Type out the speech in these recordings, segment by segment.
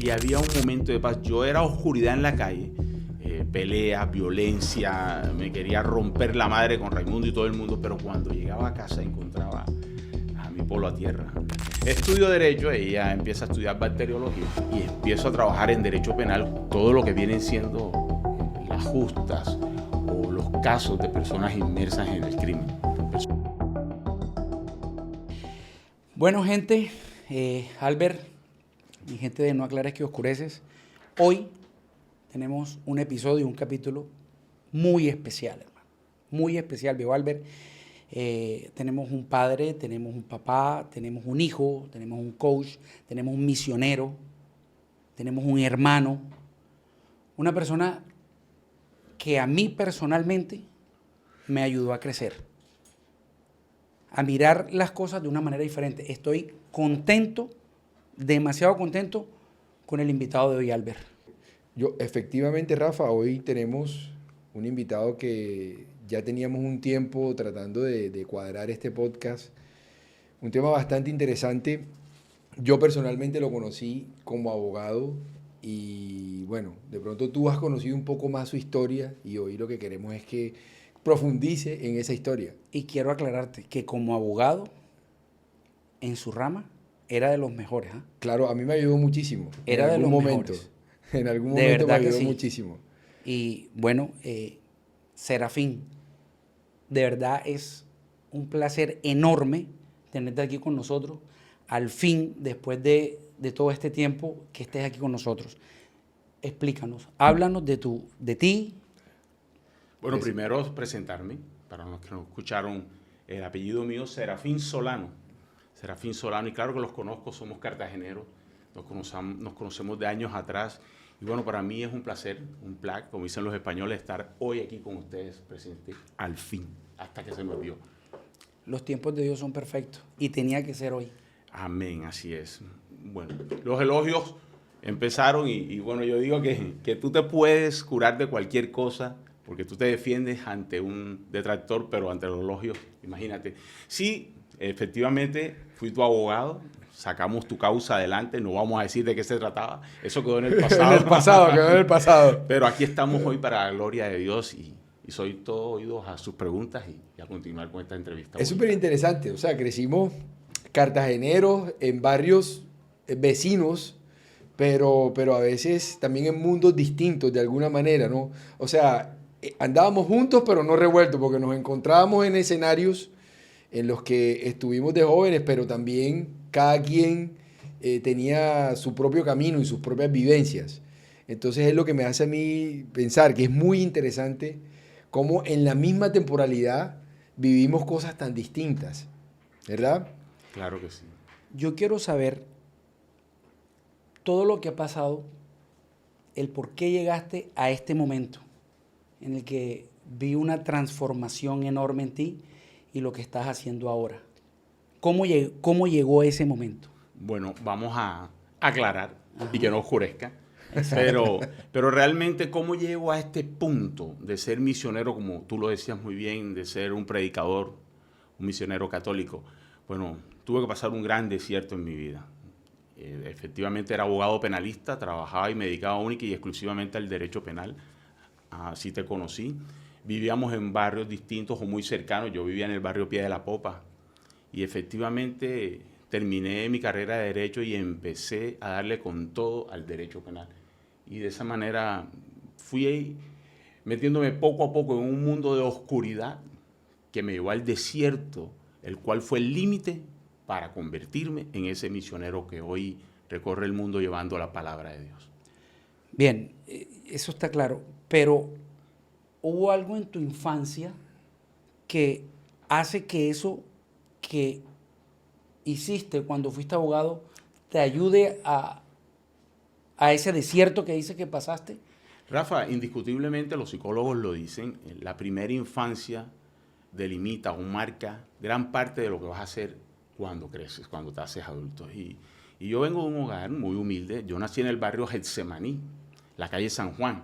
y había un momento de paz. Yo era oscuridad en la calle, peleas, violencia, me quería romper la madre con Raimundo y todo el mundo, pero cuando llegaba a casa encontraba a mi polo a tierra. Estudio Derecho, ella empieza a estudiar bacteriología y empiezo a trabajar en Derecho Penal, todo lo que vienen siendo las justas o los casos de personas inmersas en el crimen. Bueno, gente, Albert y gente de No Aclares que Oscureces, hoy tenemos un episodio, un capítulo muy especial, hermano. Muy especial, viejo Albert. Tenemos un padre, tenemos un papá, tenemos un hijo, tenemos un coach, tenemos un misionero, tenemos un hermano, una persona que a mí personalmente me ayudó a crecer, a mirar las cosas de una manera diferente. Estoy contento, demasiado contento con el invitado de hoy, Albert. Efectivamente, Rafa, hoy tenemos un invitado que ya teníamos un tiempo tratando de cuadrar este podcast. Un tema bastante interesante. Yo personalmente lo conocí como abogado y bueno, de pronto tú has conocido un poco más su historia y hoy lo que queremos es que profundice en esa historia. Y quiero aclararte que como abogado, en su rama, era de los mejores. ¿Eh? Claro, a mí me ayudó muchísimo. Era de los mejores. En algún momento me ayudó sí. muchísimo. Y bueno, Serafín, de verdad es un placer enorme tenerte aquí con nosotros. Al fin, después de todo este tiempo, que estés aquí con nosotros. Explícanos, háblanos de ti. Bueno, primero presentarme, para los que no escucharon, el apellido mío, Serafín Solano. Serafín Solano, y claro que los conozco, somos cartageneros, nos conocemos de años atrás. Y bueno, para mí es un placer, un placer, como dicen los españoles, estar hoy aquí con ustedes, presente, al fin, hasta que se nos dio. Los tiempos de Dios son perfectos y tenía que ser hoy. Amén, así es. Bueno, los elogios empezaron y bueno, yo digo que tú te puedes curar de cualquier cosa porque tú te defiendes ante un detractor, pero ante los elogios, imagínate. Sí, efectivamente, fui tu abogado, sacamos tu causa adelante, no vamos a decir de qué se trataba, eso quedó en el pasado. Quedó en el pasado. Pero aquí estamos hoy para la gloria de Dios y soy todo oídos a sus preguntas y a continuar con esta entrevista. Es súper interesante, o sea, crecimos cartageneros en barrios vecinos, pero a veces también en mundos distintos de alguna manera, ¿no? O sea, andábamos juntos pero no revueltos porque nos encontrábamos en escenarios en los que estuvimos de jóvenes, pero también cada quien tenía su propio camino y sus propias vivencias. Entonces es lo que me hace a mí pensar que es muy interesante cómo en la misma temporalidad vivimos cosas tan distintas, ¿verdad? Claro que sí. Yo quiero saber todo lo que ha pasado, el por qué llegaste a este momento en el que vi una transformación enorme en ti y lo que estás haciendo ahora. ¿Cómo llegó ese momento? Bueno, vamos a aclarar y que no oscurezca. Pero realmente, ¿cómo llego a este punto de ser misionero, como tú lo decías muy bien, de ser un predicador, un misionero católico? Bueno, tuve que pasar un gran desierto en mi vida. Efectivamente era abogado penalista, trabajaba y me dedicaba única y exclusivamente al derecho penal. Así te conocí. Vivíamos en barrios distintos o muy cercanos. Yo vivía en el barrio Pie de la Popa. Y efectivamente terminé mi carrera de derecho y empecé a darle con todo al derecho penal. Y de esa manera fui metiéndome poco a poco en un mundo de oscuridad que me llevó al desierto, el cual fue el límite para convertirme en ese misionero que hoy recorre el mundo llevando la palabra de Dios. Bien, eso está claro, pero ¿hubo algo en tu infancia que hace que eso que hiciste cuando fuiste abogado te ayude a ese desierto que dice que pasaste? Rafa, indiscutiblemente los psicólogos lo dicen, la primera infancia delimita o marca gran parte de lo que vas a hacer cuando creces, cuando te haces adulto. Y yo vengo de un hogar muy humilde. Yo nací en el barrio Getsemaní, la calle San Juan.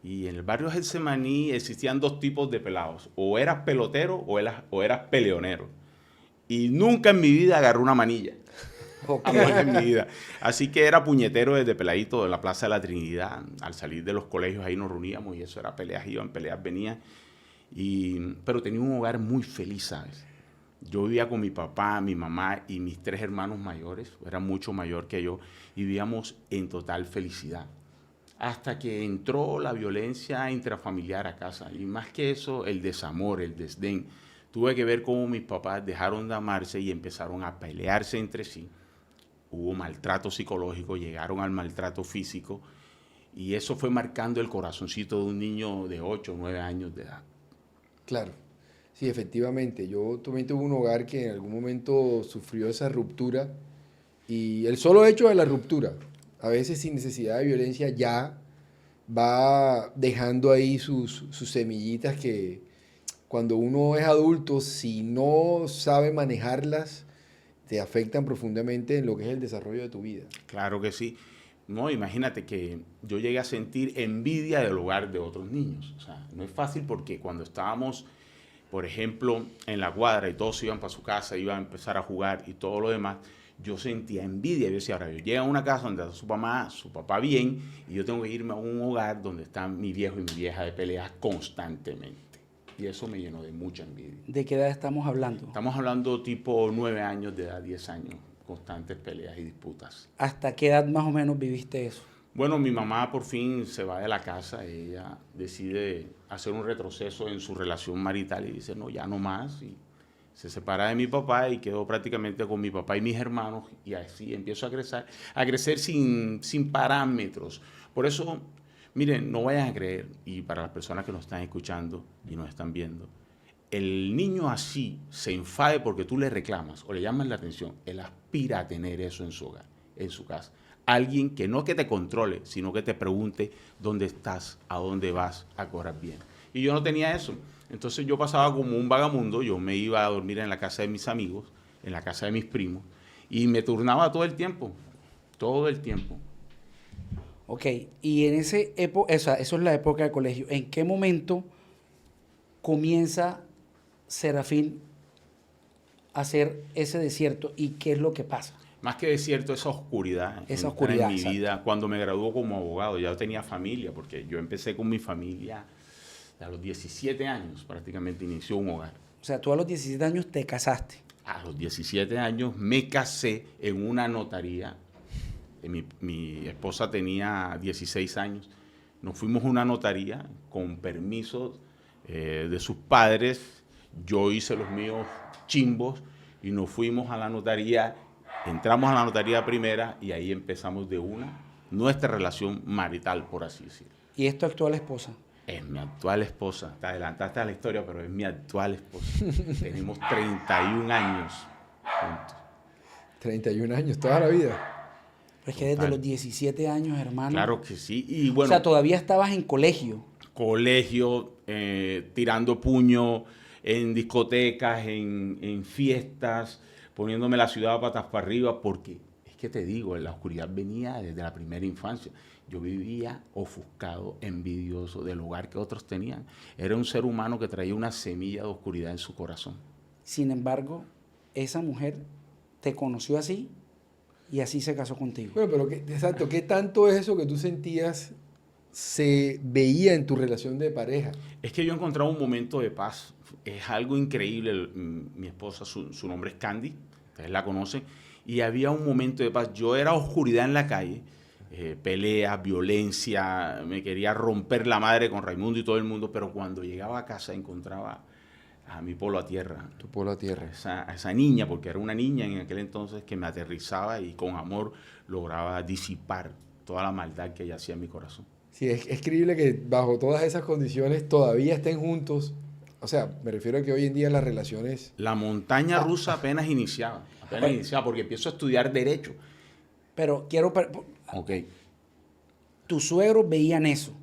Y en el barrio Getsemaní existían dos tipos de pelados. O eras pelotero o eras peleonero. Y nunca en mi vida agarré una manilla. Ok. Amor de mi vida. Así que era puñetero desde peladito de la Plaza de la Trinidad. Al salir de los colegios ahí nos reuníamos y eso era peleas iban, peleas venían. Pero tenía un hogar muy feliz, ¿sabes? Yo vivía con mi papá, mi mamá y mis 3 hermanos mayores, eran mucho mayor que yo, y vivíamos en total felicidad. Hasta que entró la violencia intrafamiliar a casa, y más que eso, el desamor, el desdén. Tuve que ver cómo mis papás dejaron de amarse y empezaron a pelearse entre sí. Hubo maltrato psicológico, llegaron al maltrato físico, y eso fue marcando el corazoncito de un niño de 8 o 9 años de edad. Claro, sí, efectivamente. Yo también tuve un hogar que en algún momento sufrió esa ruptura y el solo hecho de la ruptura, a veces sin necesidad de violencia, ya va dejando ahí sus semillitas que cuando uno es adulto, si no sabe manejarlas, te afectan profundamente en lo que es el desarrollo de tu vida. Claro que sí. No, imagínate que yo llegué a sentir envidia del hogar de otros niños. O sea, no es fácil porque cuando estábamos, por ejemplo, en la cuadra y todos iban para su casa, iban a empezar a jugar y todo lo demás, yo sentía envidia. Yo decía, ahora yo llego a una casa donde está su mamá, su papá bien, y yo tengo que irme a un hogar donde están mi viejo y mi vieja de peleas constantemente. Y eso me llenó de mucha envidia. ¿De qué edad estamos hablando? Estamos hablando tipo 9 años de edad, 10 años, constantes peleas y disputas. ¿Hasta qué edad más o menos viviste eso? Bueno, mi mamá por fin se va de la casa, ella decide hacer un retroceso en su relación marital y dice, no, ya no más, y se separa de mi papá y quedó prácticamente con mi papá y mis hermanos, y así empiezo a crecer sin parámetros. Por eso, miren, no vayan a creer, y para las personas que nos están escuchando y nos están viendo, el niño así se enfade porque tú le reclamas o le llamas la atención, él aspira a tener eso en su hogar, en su casa. Alguien que no que te controle, sino que te pregunte dónde estás, a dónde vas, a cobrar bien. Y yo no tenía eso. Entonces yo pasaba como un vagamundo, yo me iba a dormir en la casa de mis amigos, en la casa de mis primos, y me turnaba todo el tiempo, todo el tiempo. Ok, y en ese eso es la época de colegio. ¿En qué momento comienza Serafín a hacer ese desierto y qué es lo que pasa? Más que desierto, esa oscuridad. Esa entra oscuridad, en mi exacto. vida. Cuando me graduó como abogado, ya tenía familia, porque yo empecé con mi familia a los 17 años, prácticamente inició un hogar. O sea, tú a los 17 años te casaste. A los 17 años me casé en una notaría. Mi esposa tenía 16 años. Nos fuimos a una notaría con permiso de sus padres. Yo hice los míos chimbos y nos fuimos a la notaría. Entramos a la notaría primera y ahí empezamos de una nuestra relación marital, por así decirlo. ¿Y es tu actual esposa? Es mi actual esposa. Te adelantaste a la historia, pero es mi actual esposa. Tenemos 31 años juntos. 31 años, toda la vida. Pero es que desde los 17 años, hermano. Claro que sí. Y bueno, o sea, todavía estabas en colegio. colegio, tirando puño en discotecas, en fiestas, poniéndome la ciudad patas para arriba, porque es que te digo, la oscuridad venía desde la primera infancia. Yo vivía ofuscado, envidioso del hogar que otros tenían. Era un ser humano que traía una semilla de oscuridad en su corazón. Sin embargo, esa mujer te conoció así y así se casó contigo. Bueno, pero exacto, ¿qué tanto es eso que tú sentías se veía en tu relación de pareja? Es que yo he encontrado un momento de paz. Es algo increíble. Mi esposa, su nombre es Candy, ustedes la conocen, y había un momento de paz. Yo era oscuridad en la calle, peleas, violencia, me quería romper la madre con Raimundo y todo el mundo, pero cuando llegaba a casa encontraba a mi polo a tierra. Tu polo a tierra. A esa niña, porque era una niña en aquel entonces que me aterrizaba y con amor lograba disipar toda la maldad que ella hacía en mi corazón. Sí, es creíble que bajo todas esas condiciones todavía estén juntos. O sea, me refiero a que hoy en día las relaciones... La montaña rusa apenas iniciaba, porque empiezo a estudiar Derecho. Pero quiero... Ok. Tus suegros veían eso.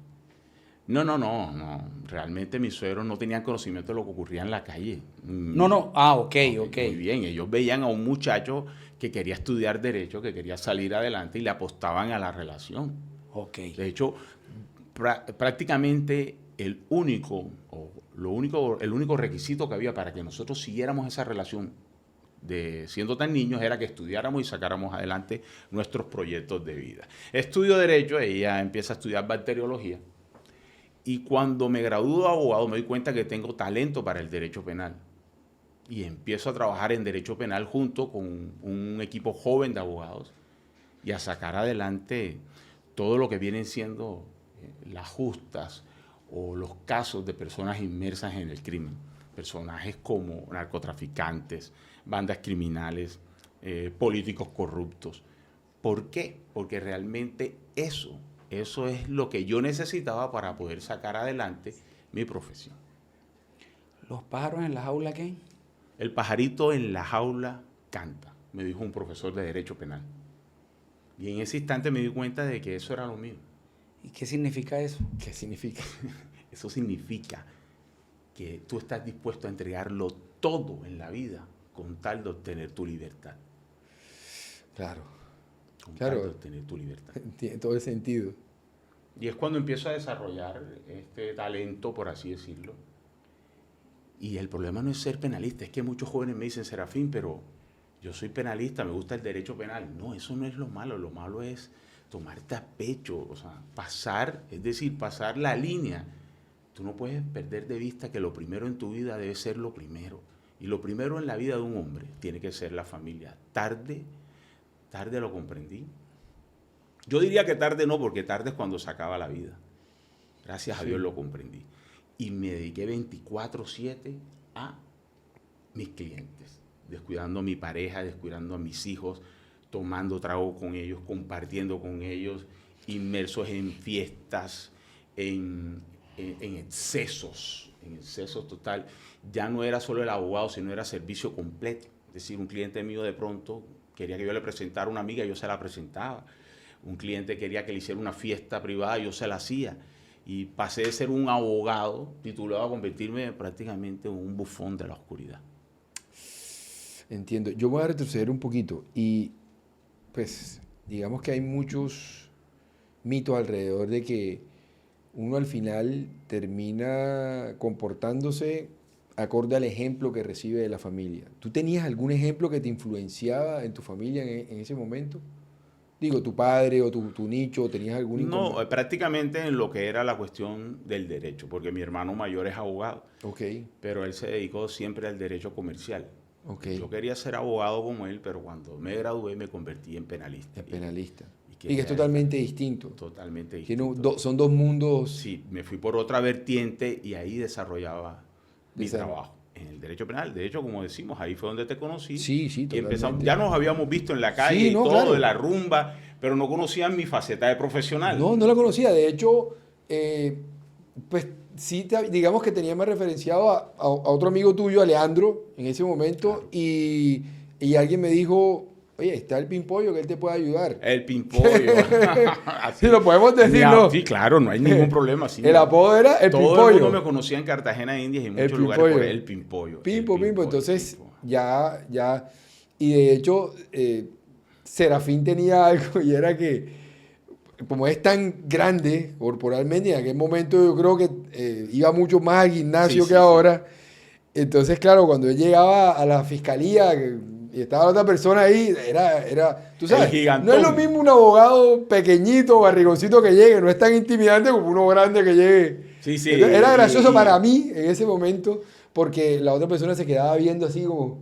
No. Realmente mis suegros no tenían conocimiento de lo que ocurría en la calle. No. Ok. Muy bien, ellos veían a un muchacho que quería estudiar Derecho, que quería salir adelante y le apostaban a la relación. Ok. De hecho, prácticamente el único requisito que había para que nosotros siguiéramos esa relación siendo tan niños era que estudiáramos y sacáramos adelante nuestros proyectos de vida. Estudio Derecho, ella empieza a estudiar bacteriología, y cuando me gradúo de abogado me doy cuenta que tengo talento para el derecho penal. Y empiezo a trabajar en derecho penal junto con un equipo joven de abogados y a sacar adelante todo lo que vienen siendo las justas o los casos de personas inmersas en el crimen. Personajes como narcotraficantes, bandas criminales, políticos corruptos. ¿Por qué? Porque realmente eso es lo que yo necesitaba para poder sacar adelante mi profesión. ¿Los pájaros en la jaula qué? El pajarito en la jaula canta, me dijo un profesor de Derecho Penal. Y en ese instante me di cuenta de que eso era lo mío. ¿Y qué significa eso? ¿Qué significa? Eso significa que tú estás dispuesto a entregarlo todo en la vida con tal de obtener tu libertad. Claro. Con Claro. tal de obtener tu libertad. Tiene todo el sentido. Y es cuando empiezo a desarrollar este talento, por así decirlo. Y el problema no es ser penalista, es que muchos jóvenes me dicen, Serafín, pero yo soy penalista, me gusta el derecho penal. No, eso no es lo malo es tomarte a pecho, o sea, pasar la línea. Tú no puedes perder de vista que lo primero en tu vida debe ser lo primero. Y lo primero en la vida de un hombre tiene que ser la familia. Tarde lo comprendí. Yo diría que tarde no, porque tarde es cuando se acaba la vida. Gracias a Dios lo comprendí. Y me dediqué 24/7 a mis clientes, descuidando a mi pareja, descuidando a mis hijos, tomando trago con ellos, compartiendo con ellos, inmersos en fiestas, en excesos total. Ya no era solo el abogado, sino era servicio completo. Es decir, un cliente mío de pronto quería que yo le presentara a una amiga, yo se la presentaba. Un cliente quería que le hiciera una fiesta privada, yo se la hacía. Y pasé de ser un abogado titulado a convertirme prácticamente en un bufón de la oscuridad. Entiendo. Yo voy a retroceder un poquito y pues digamos que hay muchos mitos alrededor de que uno al final termina comportándose acorde al ejemplo que recibe de la familia. ¿Tú tenías algún ejemplo que te influenciaba en tu familia en ese momento? Digo, tu padre o tu nicho, ¿tenías algún No, prácticamente en lo que era la cuestión del derecho, porque mi hermano mayor es abogado, Ok, pero él se dedicó siempre al derecho comercial. ok. Yo quería ser abogado como él, pero cuando me gradué me convertí en penalista. Es penalista. Y que quería es totalmente distinto. Totalmente Tiene distinto. son dos mundos. Sí, me fui por otra vertiente y ahí desarrollaba mi Desarroll- trabajo en el derecho penal. De hecho, como decimos, ahí fue donde te conocí. Sí, sí, Y empezamos, totalmente. ya nos habíamos visto en la calle Sí, y no, todo, claro. de la rumba, pero no conocían mi faceta de profesional. No, no la conocía. De hecho, pues sí, digamos que tenía más referenciado a otro amigo tuyo, a Leandro, en ese momento, Claro. y alguien me dijo, oye, está el Pimpollo que él te puede ayudar. El pimpollo. Sí, lo podemos decir, ¿no? Sí, claro, no hay ningún problema. Sí, El apodo era el todo Pimpollo. el mundo me conocía en Cartagena de Indias y en El muchos lugares por Pimpollo. el pimpollo. Pimpo, El Pimpo. pimpollo, Entonces, Pimpo. ya. Y de hecho, Serafín tenía algo y era que, como es tan grande corporalmente, en aquel momento yo creo que iba mucho más al gimnasio Sí, que sí, ahora. Entonces, claro, cuando él llegaba a la fiscalía y estaba otra persona ahí, tú sabes, gigantón. no es lo mismo un abogado pequeñito, barrigoncito que llegue, no es tan intimidante como uno grande que llegue. Sí, sí. Entonces, era gracioso para mí en ese momento, porque la otra persona se quedaba viendo así como,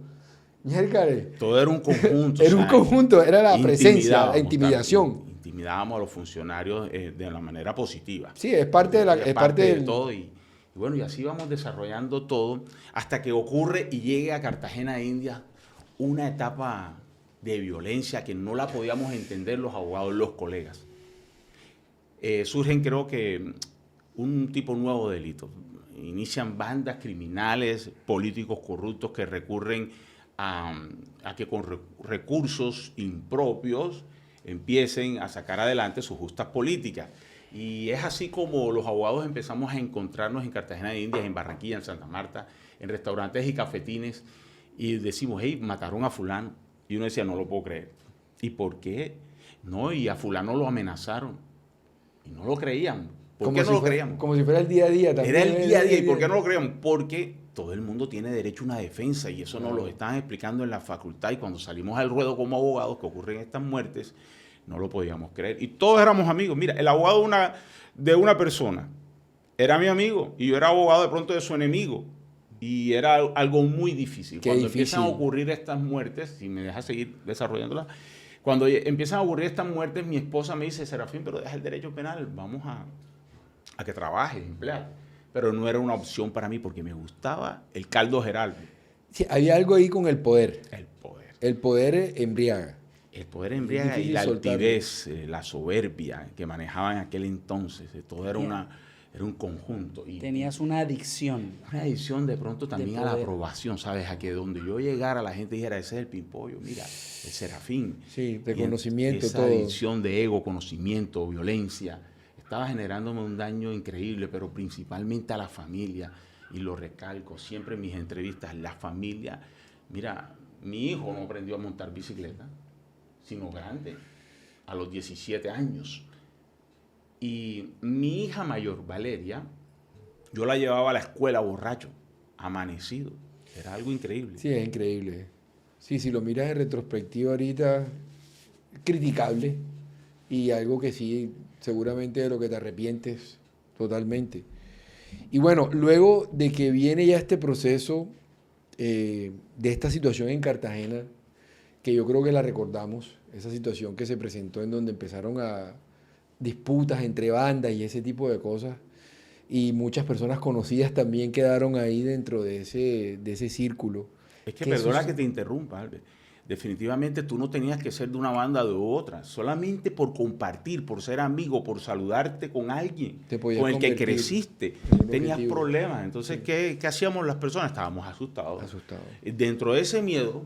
miércoles. Todo era un conjunto. Era un conjunto, era la presencia, la intimidábamos intimidación. también, intimidábamos a los funcionarios de la manera positiva. Sí, es parte de la, Es es parte parte de del, todo. Y bueno, y así vamos desarrollando todo hasta que ocurre y llegue a Cartagena de Indias una etapa de violencia que no la podíamos entender los abogados, los colegas. Surgen, creo que, un tipo nuevo de delito. Inician bandas criminales, políticos corruptos que recurren a que con recursos impropios empiecen a sacar adelante sus justas políticas. Y es así como los abogados empezamos a encontrarnos en Cartagena de Indias, en Barranquilla, en Santa Marta, en restaurantes y cafetines, y decimos, hey, mataron a fulano. Y uno decía, no lo puedo creer. ¿Y por qué? No, y a fulano lo amenazaron. Y no lo creían. ¿Por qué no lo creíamos? Como si fuera el día a día también. Era el día a día. ¿Y por qué no lo creíamos? Porque todo el mundo tiene derecho a una defensa y eso nos lo estaban explicando en la facultad y cuando salimos al ruedo como abogados que ocurren estas muertes, no lo podíamos creer. Y todos éramos amigos. Mira, el abogado de una persona era mi amigo y yo era abogado de pronto de su enemigo. Y era algo muy difícil. Cuando empiezan a ocurrir estas muertes, si me dejas seguir desarrollándola, cuando empiezan a ocurrir estas muertes, mi esposa me dice, Serafín, pero deja el derecho penal, vamos a que trabajes, empleado. Pero no era una opción para mí porque me gustaba el caldo Geraldo. Sí, había algo ahí con el poder. El poder. El poder embriaga. El poder embriaga y la altivez, la soberbia que manejaba en aquel entonces. Todo era un conjunto. Y tenías una adicción. Una adicción de pronto también a la aprobación, ¿sabes? A que donde yo llegara la gente dijera, ese es el Pimpollo, mira, el Serafín. Sí, reconocimiento, esa todo. Esa adicción de ego, conocimiento, violencia, estaba generándome un daño increíble, pero principalmente a la familia. Y lo recalco siempre en mis entrevistas, la familia. Mira, mi hijo no aprendió a montar bicicleta, sino grande, a los 17 años. Y mi hija mayor, Valeria, yo la llevaba a la escuela borracho, amanecido. Era algo increíble. Sí, es increíble. Sí, si lo miras en retrospectiva ahorita, criticable. Y algo que sí, seguramente de lo que te arrepientes totalmente. Y bueno, luego de que viene ya este proceso de esta situación en Cartagena, que yo creo que la recordamos, esa situación que se presentó en donde empezaron a disputas entre bandas y ese tipo de cosas, y muchas personas conocidas también quedaron ahí dentro de ese círculo. Es que perdona que te interrumpa, Albert. Definitivamente tú no tenías que ser de una banda o de otra, solamente por compartir, por ser amigo, por saludarte con alguien con el que creciste, tenías problemas. Entonces, sí. ¿Qué hacíamos las personas? Estábamos asustados. Dentro de ese miedo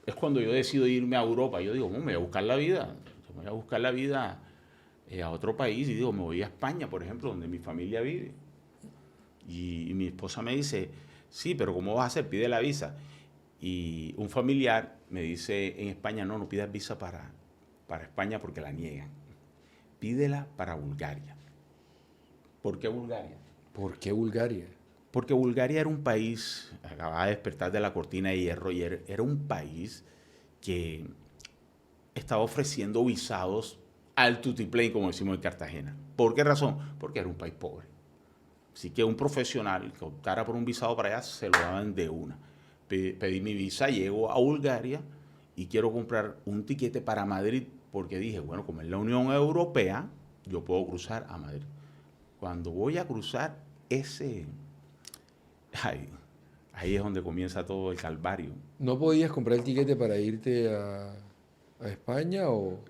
es cuando yo decido irme a Europa. Yo digo, me voy a buscar la vida, me voy a buscar la vida a otro país y digo, me voy a España, por ejemplo, donde mi familia vive. Y mi esposa me dice, sí, pero ¿cómo vas a hacer? Pide la visa. Y un familiar me dice en España, no pidas visa para España porque la niegan. Pídela para Bulgaria. ¿Por qué Bulgaria? ¿Por qué Bulgaria? Porque Bulgaria era un país, acababa de despertar de la cortina de hierro, y era un país que estaba ofreciendo visados al tutiplén, como decimos en Cartagena. ¿Por qué razón? Porque era un país pobre. Así que un profesional que optara por un visado para allá se lo daban de una. Pedí mi visa, llego a Bulgaria y quiero comprar un tiquete para Madrid porque dije, bueno, como es la Unión Europea, yo puedo cruzar a Madrid. Cuando voy a cruzar ahí es donde comienza todo el calvario. ¿No podías comprar el tiquete para irte a España o...?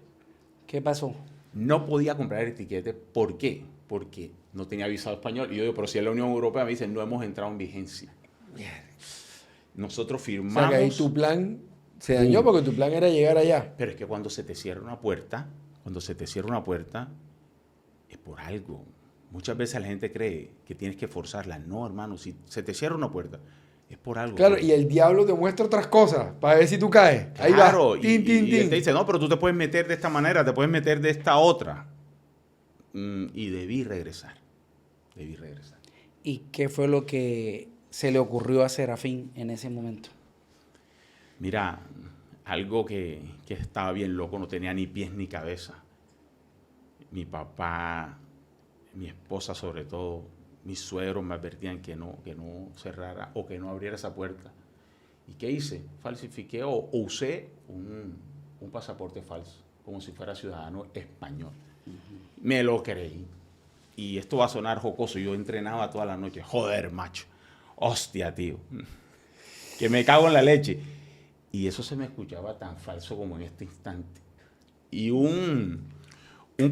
¿Qué pasó? No podía comprar el tiquete. ¿Por qué? Porque no tenía visado español. Y yo digo, pero si es la Unión Europea, me dicen, no hemos entrado en vigencia. Nosotros firmamos... O sea, que ahí tu plan se dañó porque tu plan era llegar allá. Pero es que cuando se te cierra una puerta, es por algo. Muchas veces la gente cree que tienes que forzarla. No, hermano, si se te cierra una puerta, es por algo. Claro, y el diablo te muestra otras cosas para ver si tú caes. Ahí claro, va. Y él te dice, no, pero tú te puedes meter de esta manera, te puedes meter de esta otra. Y debí regresar. ¿Y qué fue lo que se le ocurrió a Serafín en ese momento? Mira, algo que estaba bien loco, no tenía ni pies ni cabeza. Mi papá, mi esposa sobre todo, mis suegros me advertían que no cerrara o que no abriera esa puerta. ¿Y qué hice? Falsifiqué o usé un pasaporte falso, como si fuera ciudadano español. Me lo creí. Y esto va a sonar jocoso. Yo entrenaba toda la noche. Joder, macho. Hostia, tío. Que me cago en la leche. Y eso se me escuchaba tan falso como en este instante. Y un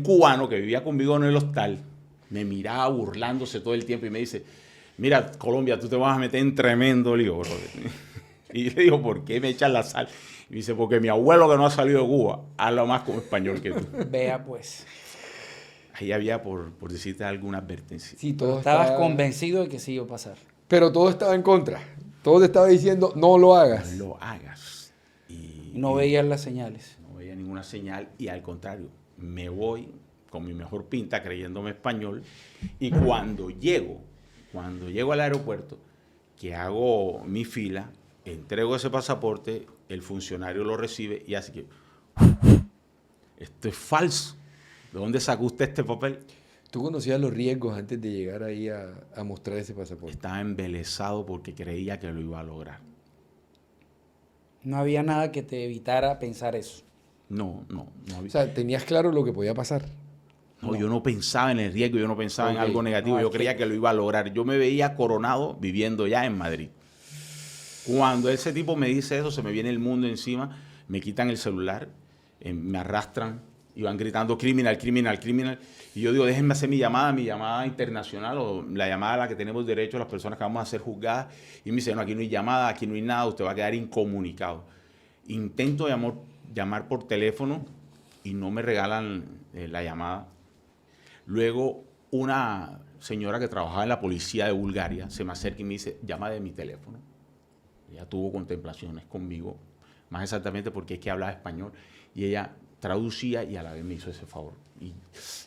cubano que vivía conmigo en el hostal me miraba burlándose todo el tiempo y me dice, mira, Colombia, tú te vas a meter en tremendo lío, bro. Y le digo, ¿por qué me echas la sal? Y dice, porque mi abuelo que no ha salido de Cuba habla más como español que tú. Vea pues. Ahí había, por decirte, alguna advertencia. Sí, estabas convencido de que sí iba a pasar. Pero todo estaba en contra. Todo te estaba diciendo, no lo hagas. No lo hagas. Y no veías las señales. No veía ninguna señal y al contrario, me voy con mi mejor pinta creyéndome español y cuando llego al aeropuerto, que hago mi fila, entrego ese pasaporte, el funcionario lo recibe y así que, esto es falso. ¿De dónde sacó usted este papel? ¿Tú conocías los riesgos antes de llegar ahí a mostrar ese pasaporte? Estaba embelesado porque creía que lo iba a lograr. No había nada que te evitara pensar eso. No O había. sea, ¿tenías claro lo que podía pasar? No, yo no pensaba en el riesgo, yo no pensaba en Ok. algo negativo, No, yo es que- creía que lo iba a lograr. Yo me veía coronado viviendo ya en Madrid. Cuando ese tipo me dice eso, se me viene el mundo encima, me quitan el celular, me arrastran y van gritando criminal, criminal, criminal. Y yo digo, déjenme hacer mi llamada internacional o la llamada a la que tenemos derecho las personas que vamos a ser juzgadas. Y me dice, no, aquí no hay llamada, aquí no hay nada, usted va a quedar incomunicado. Intento llamar por teléfono y no me regalan la llamada. Luego, una señora que trabajaba en la policía de Bulgaria se me acerca y me dice, llama de mi teléfono. Ella tuvo contemplaciones conmigo, más exactamente porque es que hablaba español. Y ella traducía y a la vez me hizo ese favor. Y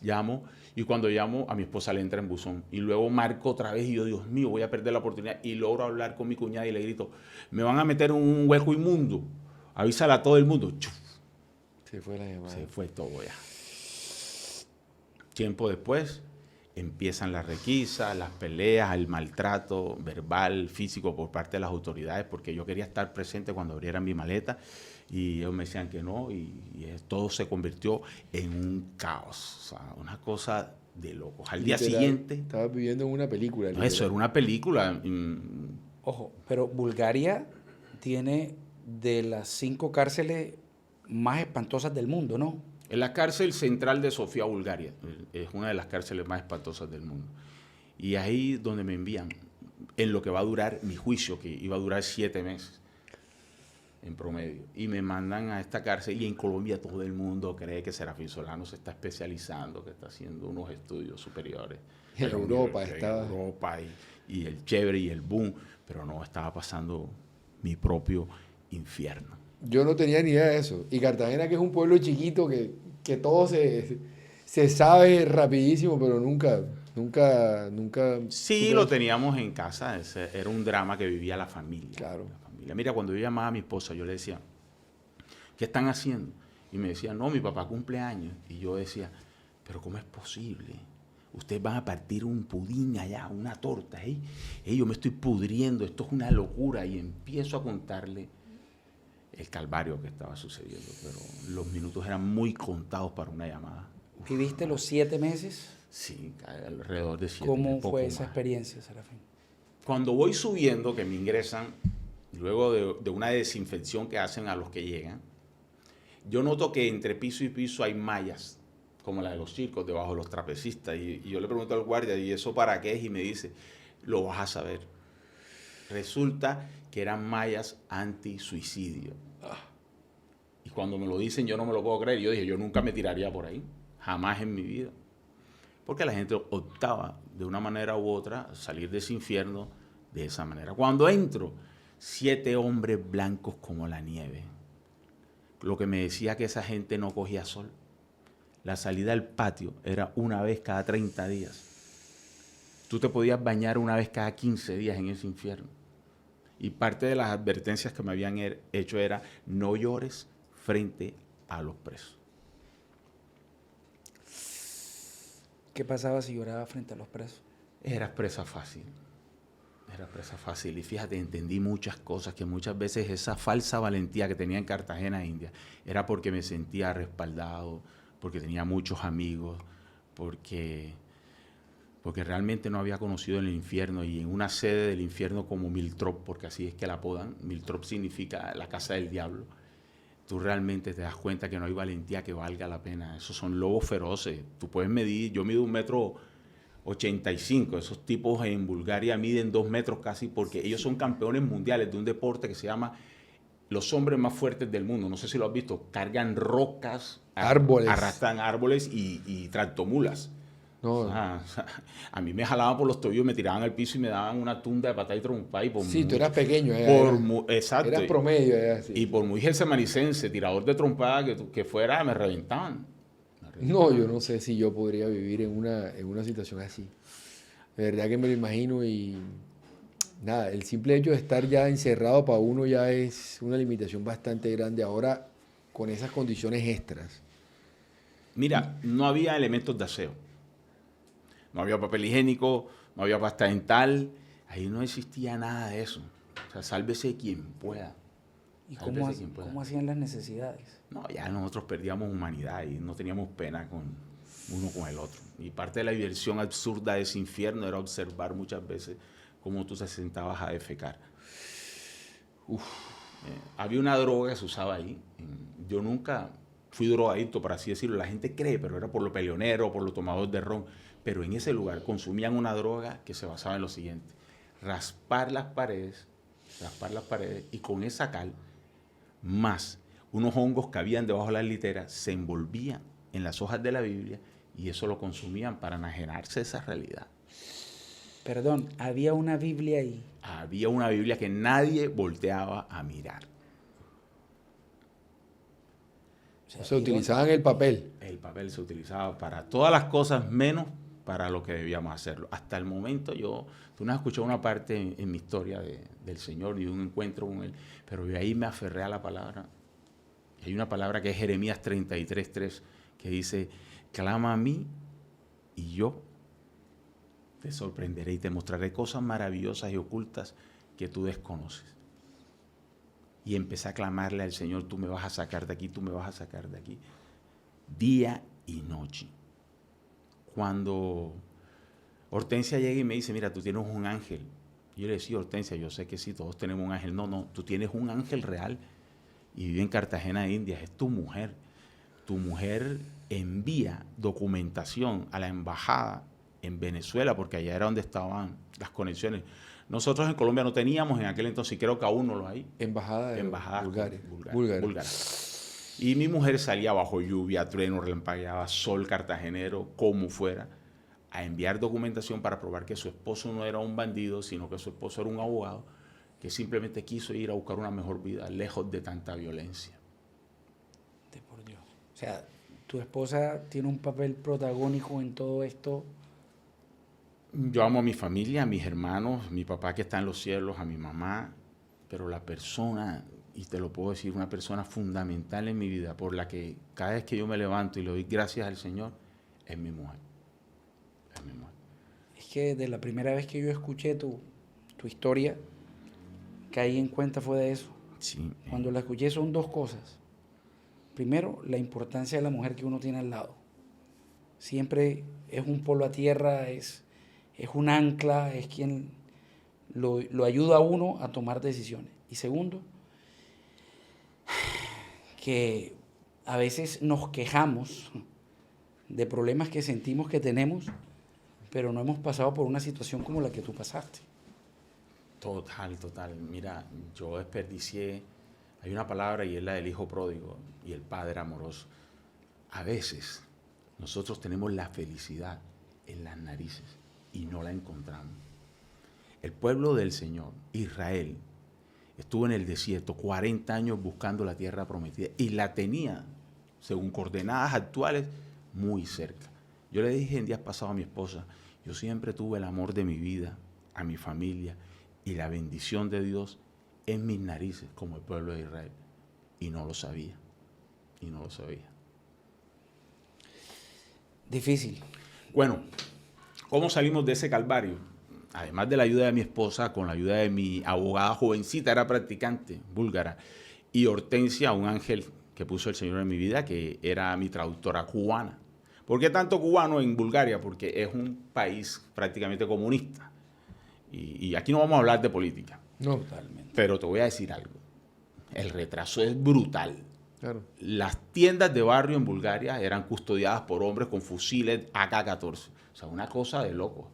llamo, y cuando llamo, a mi esposa le entra en buzón. Y luego marco otra vez y yo, Dios mío, voy a perder la oportunidad. Y logro hablar con mi cuñada y le grito, me van a meter en un hueco inmundo. Avísala a todo el mundo. Chuf, Se fue la llamada. se fue todo ya. Tiempo después empiezan las requisas, las peleas, el maltrato verbal, físico por parte de las autoridades, porque yo quería estar presente cuando abrieran mi maleta y ellos me decían que no y todo se convirtió en un caos, o sea, una cosa de locos. Al día Literal, siguiente, estabas viviendo en una película. no, eso era una película. Ojo, pero Bulgaria tiene de las 5 cárceles más espantosas del mundo, ¿no? En la cárcel central de Sofía, Bulgaria, es una de las cárceles más espantosas del mundo. Y ahí donde me envían, en lo que va a durar mi juicio, que iba a durar 7 meses en promedio. Y me mandan a esta cárcel y en Colombia todo el mundo cree que Serafín Solano se está especializando, que está haciendo unos estudios superiores. En Pero Europa en estaba. Europa y el chévere y el boom, pero no, estaba pasando mi propio infierno. Yo no tenía ni idea de eso. Y Cartagena, que es un pueblo chiquito que todo se sabe rapidísimo, pero nunca. Sí, supe lo eso. teníamos en casa, era un drama que vivía la familia. Claro. La familia. Mira, cuando yo llamaba a mi esposa, yo le decía, ¿qué están haciendo? Y me decía, no, mi papá cumple años. Y yo decía, pero ¿cómo es posible? Ustedes van a partir un pudín allá, una torta, ¿eh? Yo me estoy pudriendo, esto es una locura. Y empiezo a contarle el calvario que estaba sucediendo, pero los minutos eran muy contados para una llamada. ¿Viviste los 7 meses? Sí, alrededor de 7 ¿Cómo poco fue esa más. experiencia, Serafín? Cuando voy subiendo, que me ingresan, luego de una desinfección que hacen a los que llegan, yo noto que entre piso y piso hay mallas, como la de los circos, debajo de los trapecistas. Y yo le pregunto al guardia, ¿y eso para qué es? Y me dice, lo vas a saber. Resulta que eran mallas anti-suicidio. Y cuando me lo dicen, yo no me lo puedo creer. Yo dije, yo nunca me tiraría por ahí, jamás en mi vida. Porque la gente optaba de una manera u otra a salir de ese infierno de esa manera. Cuando entro, 7 hombres blancos como la nieve. Lo que me decía que esa gente no cogía sol. La salida al patio era una vez cada 30 días. Tú te podías bañar una vez cada 15 días en ese infierno. Y parte de las advertencias que me habían hecho era no llores frente a los presos. ¿Qué pasaba si lloraba frente a los presos? Eras presa fácil. Era presa fácil. Y fíjate, entendí muchas cosas, que muchas veces esa falsa valentía que tenía en Cartagena, India, era porque me sentía respaldado, porque tenía muchos amigos, porque realmente no había conocido el infierno. Y en una sede del infierno como Miltrop, porque así es que la apodan, Miltrop significa la casa del diablo, tú realmente te das cuenta que no hay valentía que valga la pena. Esos son lobos feroces. Tú puedes medir, yo mido 1,85 m. Esos tipos en Bulgaria miden 2 metros casi, porque ellos son campeones mundiales de un deporte que se llama los hombres más fuertes del mundo. No sé si lo has visto. Cargan rocas, Árboles. arrastran árboles y tractomulas. No, A mí me jalaban por los tobillos, me tiraban al piso y me daban una tunda de patada y trompa. sí, tú eras pequeño. Exacto. Eras promedio. Sí. Y por muy gersemanicense, tirador de trompada que fuera, me reventaban. No, yo no sé si yo podría vivir en una situación así. De verdad que me lo imagino y nada, el simple hecho de estar ya encerrado para uno ya es una limitación bastante grande ahora con esas condiciones extras. Mira, no había elementos de aseo. No había papel higiénico, no había pasta dental. Ahí no existía nada de eso. O sea, sálvese quien pueda. ¿Y Sálvese quien pueda. cómo hacían las necesidades? No, ya nosotros perdíamos humanidad y no teníamos pena con uno con el otro. Y parte de la diversión absurda de ese infierno era observar muchas veces cómo tú te sentabas a defecar. Había una droga que se usaba ahí. Yo nunca fui drogadicto, por así decirlo. La gente cree, pero era por lo peleonero, por los tomadores de ron. Pero en ese lugar consumían una droga que se basaba en lo siguiente: raspar las paredes y con esa cal, más unos hongos que habían debajo de las literas, se envolvían en las hojas de la Biblia y eso lo consumían para enajenarse de esa realidad. Perdón, había una Biblia ahí. Había una Biblia que nadie volteaba a mirar. O sea, Se utilizaban el papel. El papel se utilizaba para todas las cosas menos para lo que debíamos hacerlo. Hasta el momento tú no has escuchado una parte en mi historia del Señor ni de un encuentro con Él, pero de ahí me aferré a la palabra. Y hay una palabra que es Jeremías 33:3, que dice: clama a mí y yo te sorprenderé y te mostraré cosas maravillosas y ocultas que tú desconoces. Y empecé a clamarle al Señor: tú me vas a sacar de aquí, tú me vas a sacar de aquí. Día y noche. Cuando Hortensia llega y me dice: mira, tú tienes un ángel. Yo le decía: Hortensia, yo sé que sí, todos tenemos un ángel. No, tú tienes un ángel real y vive en Cartagena de Indias, es tu mujer. Tu mujer envía documentación a la embajada en Venezuela, porque allá era donde estaban las conexiones. Nosotros en Colombia no teníamos en aquel entonces, y creo que aún no lo hay, Embajada de Bulgaria. Bulgaria. Y mi mujer salía bajo lluvia, trueno, relampagueaba, sol cartagenero, como fuera, a enviar documentación para probar que su esposo no era un bandido, sino que su esposo era un abogado que simplemente quiso ir a buscar una mejor vida, lejos de tanta violencia. Por Dios. O sea, tu esposa tiene un papel protagónico en todo esto. Yo amo a mi familia, a mis hermanos, mi papá que está en los cielos, a mi mamá, pero la persona, y te lo puedo decir, una persona fundamental en mi vida, por la que cada vez que yo me levanto y le doy gracias al Señor, es mi mujer. Es mi mujer. Es que de la primera vez que yo escuché tu historia, caí en cuenta fue de eso. Sí. Cuando la escuché son dos cosas. Primero, la importancia de la mujer que uno tiene al lado. Siempre es un polo a tierra, es un ancla, es quien lo ayuda a uno a tomar decisiones. Y segundo, que a veces nos quejamos de problemas que sentimos que tenemos, pero no hemos pasado por una situación como la que tú pasaste. Total. Mira, yo desperdicié, hay una palabra y es la del hijo pródigo y el padre amoroso. A veces nosotros tenemos la felicidad en las narices y no la encontramos. El pueblo del Señor, Israel, estuvo en el desierto 40 años buscando la tierra prometida y la tenía, según coordenadas actuales, muy cerca. Yo le dije en días pasados a mi esposa: yo siempre tuve el amor de mi vida, a mi familia y la bendición de Dios en mis narices como el pueblo de Israel. Y no lo sabía. Difícil. Bueno, ¿cómo salimos de ese calvario? Además de la ayuda de mi esposa, con la ayuda de mi abogada jovencita, era practicante búlgara, y Hortensia, un ángel que puso el Señor en mi vida, que era mi traductora cubana. ¿Por qué tanto cubano en Bulgaria? Porque es un país prácticamente comunista. Y aquí no vamos a hablar de política. No, Totalmente. Pero te voy a decir algo. El retraso es brutal. claro. Las tiendas de barrio en Bulgaria eran custodiadas por hombres con fusiles AK-14. O sea, una cosa de loco.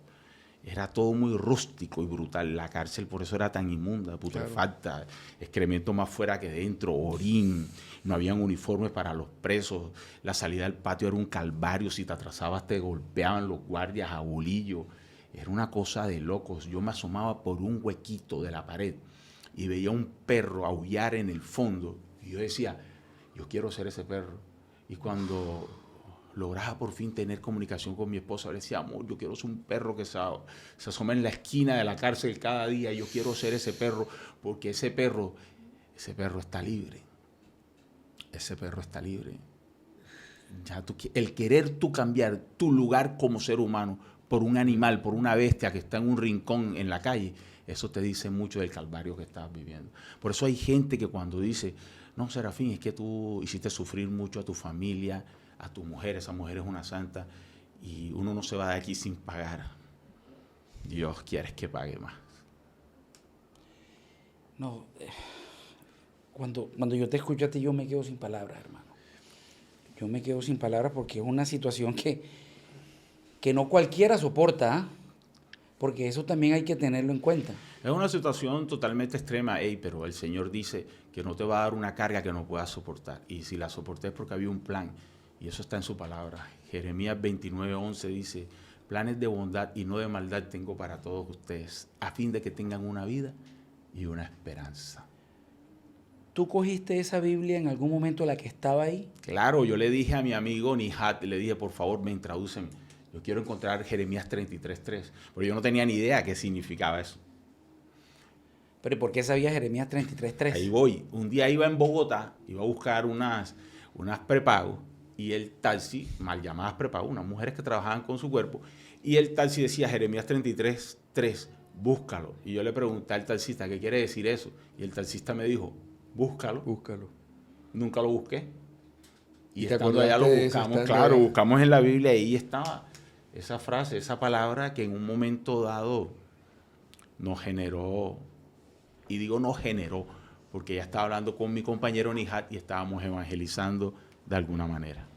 Era todo muy rústico y brutal. La cárcel por eso era tan inmunda, putrefacta, excremento más fuera que dentro, orín, no habían uniformes para los presos, la salida al patio era un calvario, si te atrasabas te golpeaban los guardias a bolillo. Era una cosa de locos. Yo me asomaba por un huequito de la pared y veía un perro aullar en el fondo. Y yo decía: yo quiero ser ese perro. Y cuando lograba por fin tener comunicación con mi esposa. Le decía, amor, yo quiero ser un perro que se asoma en la esquina de la cárcel cada día. Yo quiero ser ese perro porque ese perro está libre. Ese perro está libre. Ya el querer tú cambiar tu lugar como ser humano por un animal, por una bestia que está en un rincón en la calle, eso te dice mucho del calvario que estás viviendo. Por eso hay gente que cuando dice, no, Serafín, es que tú hiciste sufrir mucho a tu familia, a tu mujer, esa mujer es una santa, y uno no se va de aquí sin pagar. Dios quiere que pague más. No, cuando yo te escucho a ti, yo me quedo sin palabras, hermano. Yo me quedo sin palabras porque es una situación que no cualquiera soporta, ¿ah? Porque eso también hay que tenerlo en cuenta. Es una situación totalmente extrema, pero el Señor dice que no te va a dar una carga que no puedas soportar. Y si la soporté es porque había un plan, y eso está en su palabra. Jeremías 29:11 dice, planes de bondad y no de maldad tengo para todos ustedes, a fin de que tengan una vida y una esperanza. ¿Tú cogiste esa Biblia en algún momento, la que estaba ahí? Claro, yo le dije a mi amigo Nihat, le dije, por favor, me tradúceme. Yo quiero encontrar Jeremías 33:3, pero yo no tenía ni idea qué significaba eso. ¿Pero y por qué sabías Jeremías 33:3? Ahí voy. Un día iba en Bogotá, iba a buscar unas prepago, y el taxi, mal llamadas prepago, unas mujeres que trabajaban con su cuerpo, y el taxi decía Jeremías 33:3, búscalo. Y yo le pregunté al taxista, ¿qué quiere decir eso? Y el taxista me dijo, búscalo. Búscalo. Nunca lo busqué. Y ¿Te estando allá lo acordaste de eso, buscamos, estando claro, allá? buscamos en la Biblia y ahí estaba esa frase, esa palabra que en un momento dado nos generó, y digo nos generó, porque ya estaba hablando con mi compañero Nihat y estábamos evangelizando de alguna manera.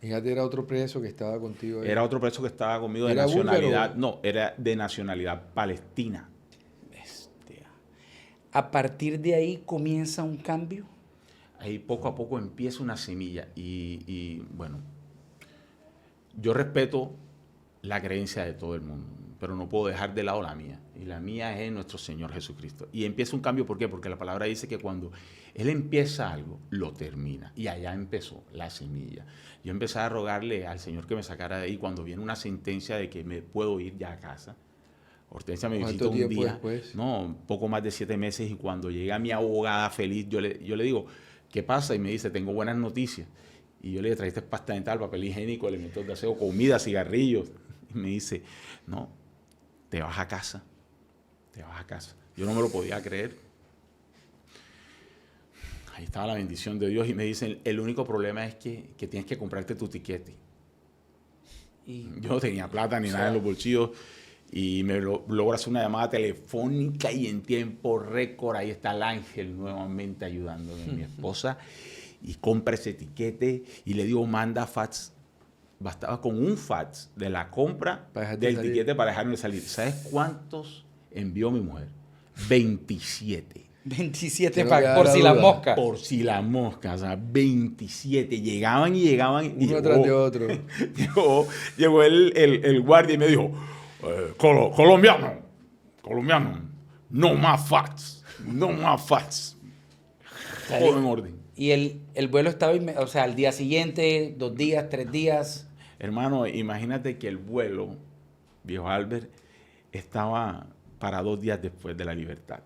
Fíjate, era otro preso que estaba contigo ahí. Era otro preso que estaba conmigo de ¿Era nacionalidad, búlgaro? no, era de nacionalidad palestina. Bestia. A partir de ahí comienza un cambio. Ahí poco a poco empieza una semilla y bueno, yo respeto la creencia de todo el mundo, pero no puedo dejar de lado la mía. Y la mía es nuestro Señor Jesucristo. Y empieza un cambio, ¿por qué? Porque la palabra dice que cuando Él empieza algo, lo termina. Y allá empezó la semilla. Yo empecé a rogarle al Señor que me sacara de ahí cuando viene una sentencia de que me puedo ir ya a casa. Hortensia me visitó un día, después? no, poco más de 7 meses, y cuando llega mi abogada feliz, yo le digo, ¿qué pasa? Y me dice, tengo buenas noticias. Y yo le dije, trajiste pasta dental, papel higiénico, elementos de aseo, comida, cigarrillos. Y me dice, no, te vas a casa. Te vas a casa. Yo no me lo podía creer. Ahí estaba la bendición de Dios y me dicen, el único problema es que tienes que comprarte tu tiquete. Y Yo no tenía plata ni nada en los bolsillos y me logro hacer una llamada telefónica y en tiempo récord ahí está el ángel nuevamente ayudándome, mi esposa, y compra ese tiquete y le digo, manda fax. Bastaba con un fax de la compra del tiquete para dejarme salir. ¿Sabes cuántos envió mi mujer? 27. 27 Que no quedara por si la duda. mosca. Por si la mosca, o sea, 27. Llegaban y llegaban. Y Uno tras de otro. llegó el guardia y me dijo, colombiano, no más fax, no más fax. Todo en orden. Y el vuelo estaba, o sea, al día siguiente, 2 días, 3 días. Hermano, imagínate que el vuelo, viejo Albert, estaba para 2 días después de la libertad.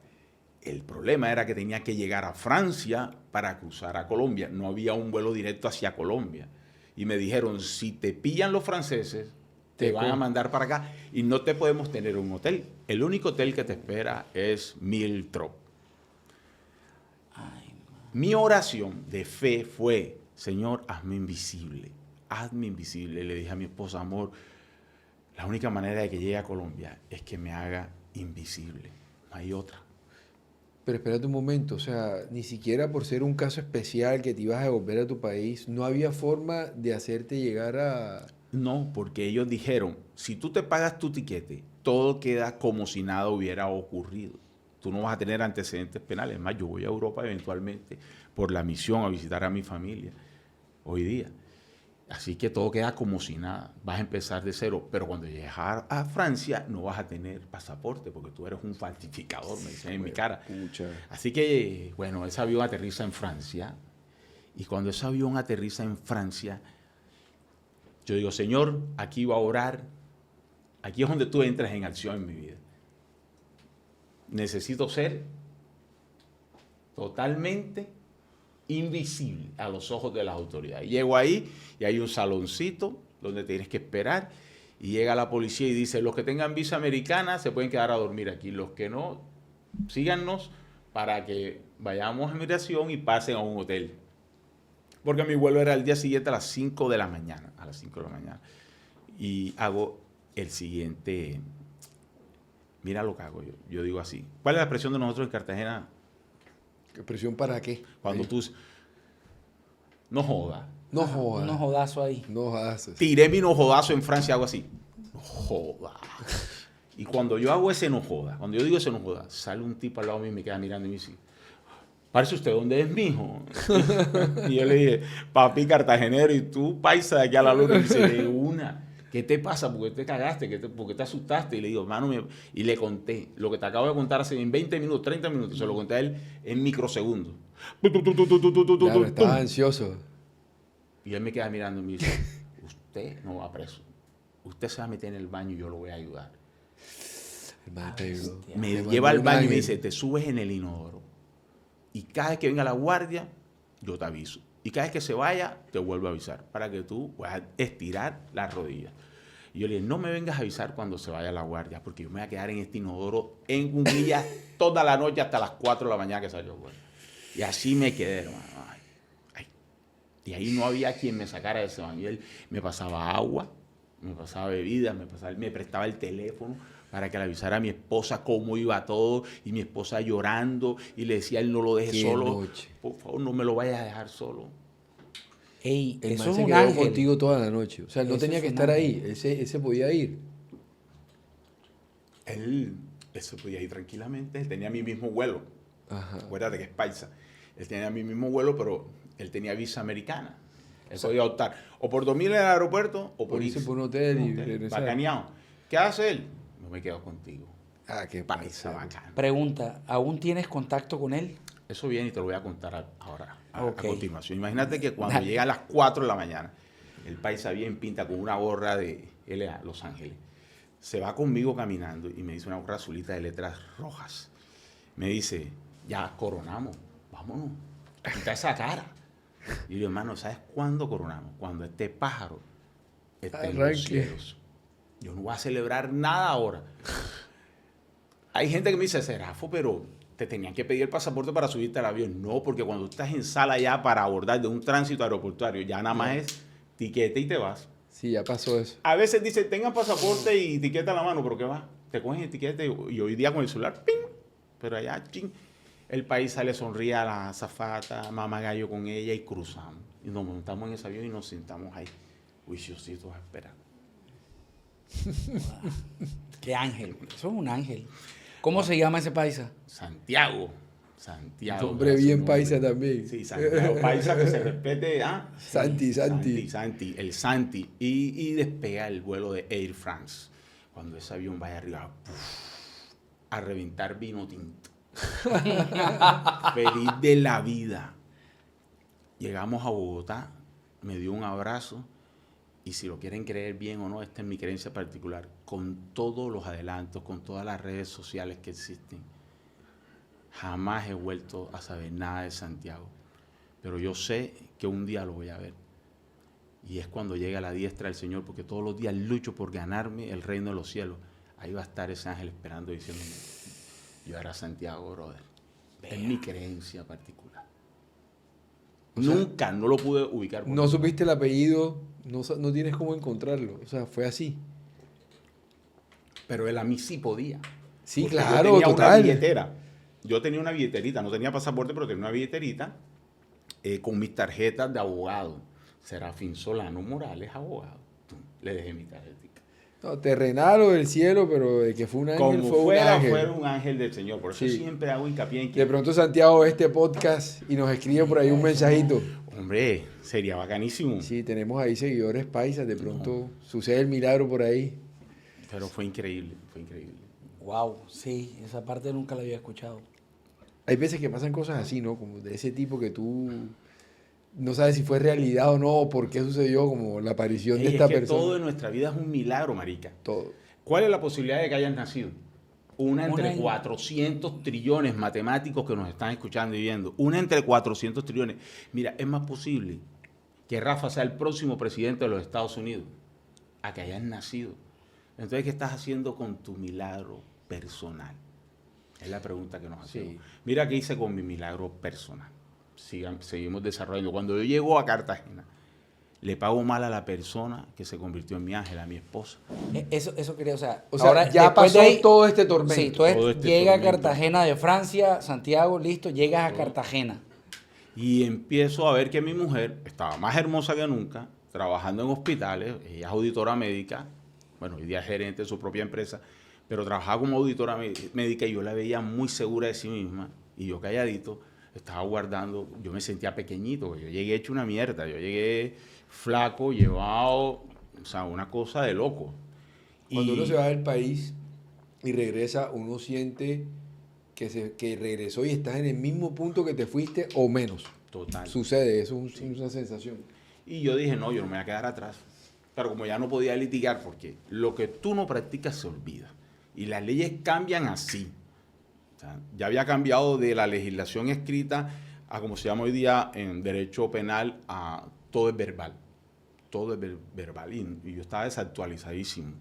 El problema era que tenía que llegar a Francia para cruzar a Colombia. No había un vuelo directo hacia Colombia. Y me dijeron, si te pillan los franceses, te van a mandar para acá y no te podemos tener un hotel. El único hotel que te espera es Miltrop. Mi oración de fe fue, Señor, hazme invisible. Hazme invisible. Le dije a mi esposa, amor, la única manera de que llegue a Colombia es que me haga invisible. No hay otra. Pero espérate un momento, o sea, ni siquiera por ser un caso especial que te ibas a devolver a tu país, no había forma de hacerte llegar a... No, porque ellos dijeron, si tú te pagas tu tiquete, todo queda como si nada hubiera ocurrido. Tú no vas a tener antecedentes penales. Es más, yo voy a Europa eventualmente por la misión a visitar a mi familia hoy día. Así que todo queda como si nada. Vas a empezar de cero. Pero cuando llegues a Francia no vas a tener pasaporte porque tú eres un falsificador, me dicen en mi cara. Pucha. Así que, bueno, ese avión aterriza en Francia Y cuando ese avión aterriza en Francia, yo digo, Señor, aquí va a orar. Aquí es donde tú entras en acción en mi vida. Necesito ser totalmente invisible a los ojos de las autoridades. Llego ahí y hay un saloncito donde tienes que esperar y llega la policía y dice, los que tengan visa americana se pueden quedar a dormir aquí, los que no, síganos para que vayamos a migración y pasen a un hotel. Porque mi vuelo era el día siguiente a las 5 de la mañana, Y hago el siguiente, mira lo que hago yo. Yo digo así, ¿cuál es la expresión de nosotros en Cartagena? ¿Presión para qué? Cuando tú, no jodas. No jodas. Unos jodazos ahí. No jodas. Tiré mi no jodazo en Francia, hago así, no joda. Y cuando yo hago ese no joda, cuando yo digo ese no joda, sale un tipo al lado mío y me queda mirando y me dice, ¿parece usted dónde es, mijo? Y yo le dije, papi cartagenero, y tú paisa de aquí a la luna. Y me dice, de una. ¿Qué te pasa? ¿Por qué te cagaste? ¿Por qué te asustaste? Y le digo, hermano, y le conté lo que te acabo de contar hace en 20 minutos, 30 minutos. Se lo conté a él en microsegundos. Claro, estaba ansioso. Y él me queda mirando y me dice, usted no va preso. Usted se va a meter en el baño y yo lo voy a ayudar. Hermano, te ayudó. Me Te lleva al mandó un baño y me ángel. dice, te subes en el inodoro. Y cada vez que venga la guardia, yo te aviso. Y cada vez que se vaya, te vuelvo a avisar para que tú puedas estirar las rodillas. Y yo le dije, no me vengas a avisar cuando se vaya la guardia, porque yo me voy a quedar en este inodoro en cuclillas toda la noche hasta las 4 de la mañana que salió. Bueno. Y así me quedé, hermano. Ay, ay. Y ahí no había quien me sacara de ese baño. Y él me pasaba agua, me pasaba bebidas, me prestaba el teléfono para que le avisara a mi esposa cómo iba todo, y mi esposa llorando, y le decía, él no lo deje Qué solo, noche. por favor, no me lo vayas a dejar solo. Ey, El eso man es se un quedó ángel. contigo toda la noche. O sea, él no Eso tenía es que un estar ahí. ángel. Él se podía ir. Él se podía ir tranquilamente, él tenía mi mismo vuelo, Ajá. acuérdate que es paisa, él tenía mi mismo vuelo, pero él tenía visa americana, él podía optar o por dormir en el aeropuerto o por irse irse por un hotel y regresar. bacaneado. ¿Qué hace él? No me quedo contigo. Ah, qué Paisa paisa. bacana. Pregunta, ¿aún tienes contacto con él? Eso viene y te lo voy a contar ahora, a Ok. continuación. Imagínate que cuando Dale. llega a las 4 de la mañana, el paisa bien pinta con una gorra de LA, Los Ángeles. Se va conmigo caminando y me dice una gorra azulita de letras rojas. Me dice, ya coronamos, vámonos, quita esa cara. Y yo digo, hermano, ¿sabes cuándo coronamos? Cuando este pájaro esté en los Arranque. cielos. Yo no voy a celebrar nada ahora. Hay gente que me dice, Serafo, pero te tenían que pedir el pasaporte para subirte al avión. No, porque cuando estás en sala ya para abordar de un tránsito aeroportuario, ya nada más es tiquete y te vas. Sí, ya pasó eso. A veces dice, tengan pasaporte y etiqueta en la mano, pero ¿qué va? Te cogen etiqueta y hoy día con el celular, ¡ping! Pero allá, ¡ching! El paisa le sonríe a la azafata, mama gallo con ella y cruzamos. Y nos montamos en ese avión y nos sentamos ahí, juiciositos a esperar. Qué ángel, eso es un ángel. ¿Cómo se llama ese paisa? Santiago. Hombre bien paisa también. Sí, Santiago Paisa, que se respete. ¿Ah? Santi. Santi, el Santi. Y despega el vuelo de Air France. Cuando ese avión vaya arriba, ¡puf! A reventar vino tinto. Feliz de la vida. Llegamos a Bogotá, me dio un abrazo. Y si lo quieren creer bien o no, esta es mi creencia particular. Con todos los adelantos, con todas las redes sociales que existen, jamás he vuelto a saber nada de Santiago. Pero yo sé que un día lo voy a ver. Y es cuando llega la diestra del Señor, porque todos los días lucho por ganarme el reino de los cielos. Ahí va a estar ese ángel esperando, diciéndome, yo era Santiago, brother. Es mi creencia particular. O sea, Nunca, no lo pude ubicar. No supiste el apellido, no tienes cómo encontrarlo. O sea, fue así. Pero él a mí sí podía. Sí, Porque claro, yo tenía total. una billetera. Yo tenía una billeterita, no tenía pasaporte, pero tenía una billeterita con mis tarjetas de abogado. Serafín Solano Morales, abogado. Le dejé mi tarjetita. No, terrenal o del cielo, pero de que fue un ángel, Como fue un fuera, ángel. fuera un ángel del Señor. Por eso Sí. siempre hago hincapié en que, De pronto Santiago ve este podcast y nos escribe por ahí un mensajito. hombre, sería bacanísimo. Sí, tenemos ahí seguidores paisas, de pronto sucede el milagro por ahí. Pero fue increíble, fue increíble. Wow, sí, esa parte nunca la había escuchado. Hay veces que pasan cosas así, ¿no? Como de ese tipo que tú no sabes si fue realidad o no, o por qué sucedió, como la aparición de Ey, esta es que persona. todo en nuestra vida es un milagro, marica. Todo. ¿Cuál es la posibilidad de que hayas nacido? Una entre Una en- 400 trillones matemáticos que nos están escuchando y viendo. Una entre 400 trillones. Mira, es más posible que Rafa sea el próximo presidente de los Estados Unidos a que hayas nacido. Entonces, ¿qué estás haciendo con tu milagro personal? Es la pregunta que nos hacemos. Sí. Mira qué hice con mi milagro personal. Seguimos desarrollando. Cuando yo llego a Cartagena, le pago mal a la persona que se convirtió en mi ángel, a mi esposa. Eso quería, o sea, O sea, ahora, ya después pasó de ahí, todo este tormento. sí, entonces Todo este llega a tormento. Cartagena de Francia, Santiago, listo, llegas a Cartagena. Y empiezo a ver que mi mujer estaba más hermosa que nunca, trabajando en hospitales. Ella es auditora médica, bueno, hoy día es gerente de su propia empresa, pero trabajaba como auditora médica y yo la veía muy segura de sí misma. Y yo calladito, estaba guardando, yo me sentía pequeñito, yo llegué hecho una mierda, yo llegué flaco, llevado, o sea, una cosa de loco. Cuando Y- uno se va del país y regresa, uno siente que regresó y estás en el mismo punto que te fuiste o menos. Total. Sucede, eso es una sensación. Y yo dije, no, yo no me voy a quedar atrás. Pero como ya no podía litigar, porque lo que tú no practicas se olvida. Y las leyes cambian así. O sea, ya había cambiado de la legislación escrita a como se llama hoy día en derecho penal, a todo es verbal. Todo es verbal. Y yo estaba desactualizadísimo.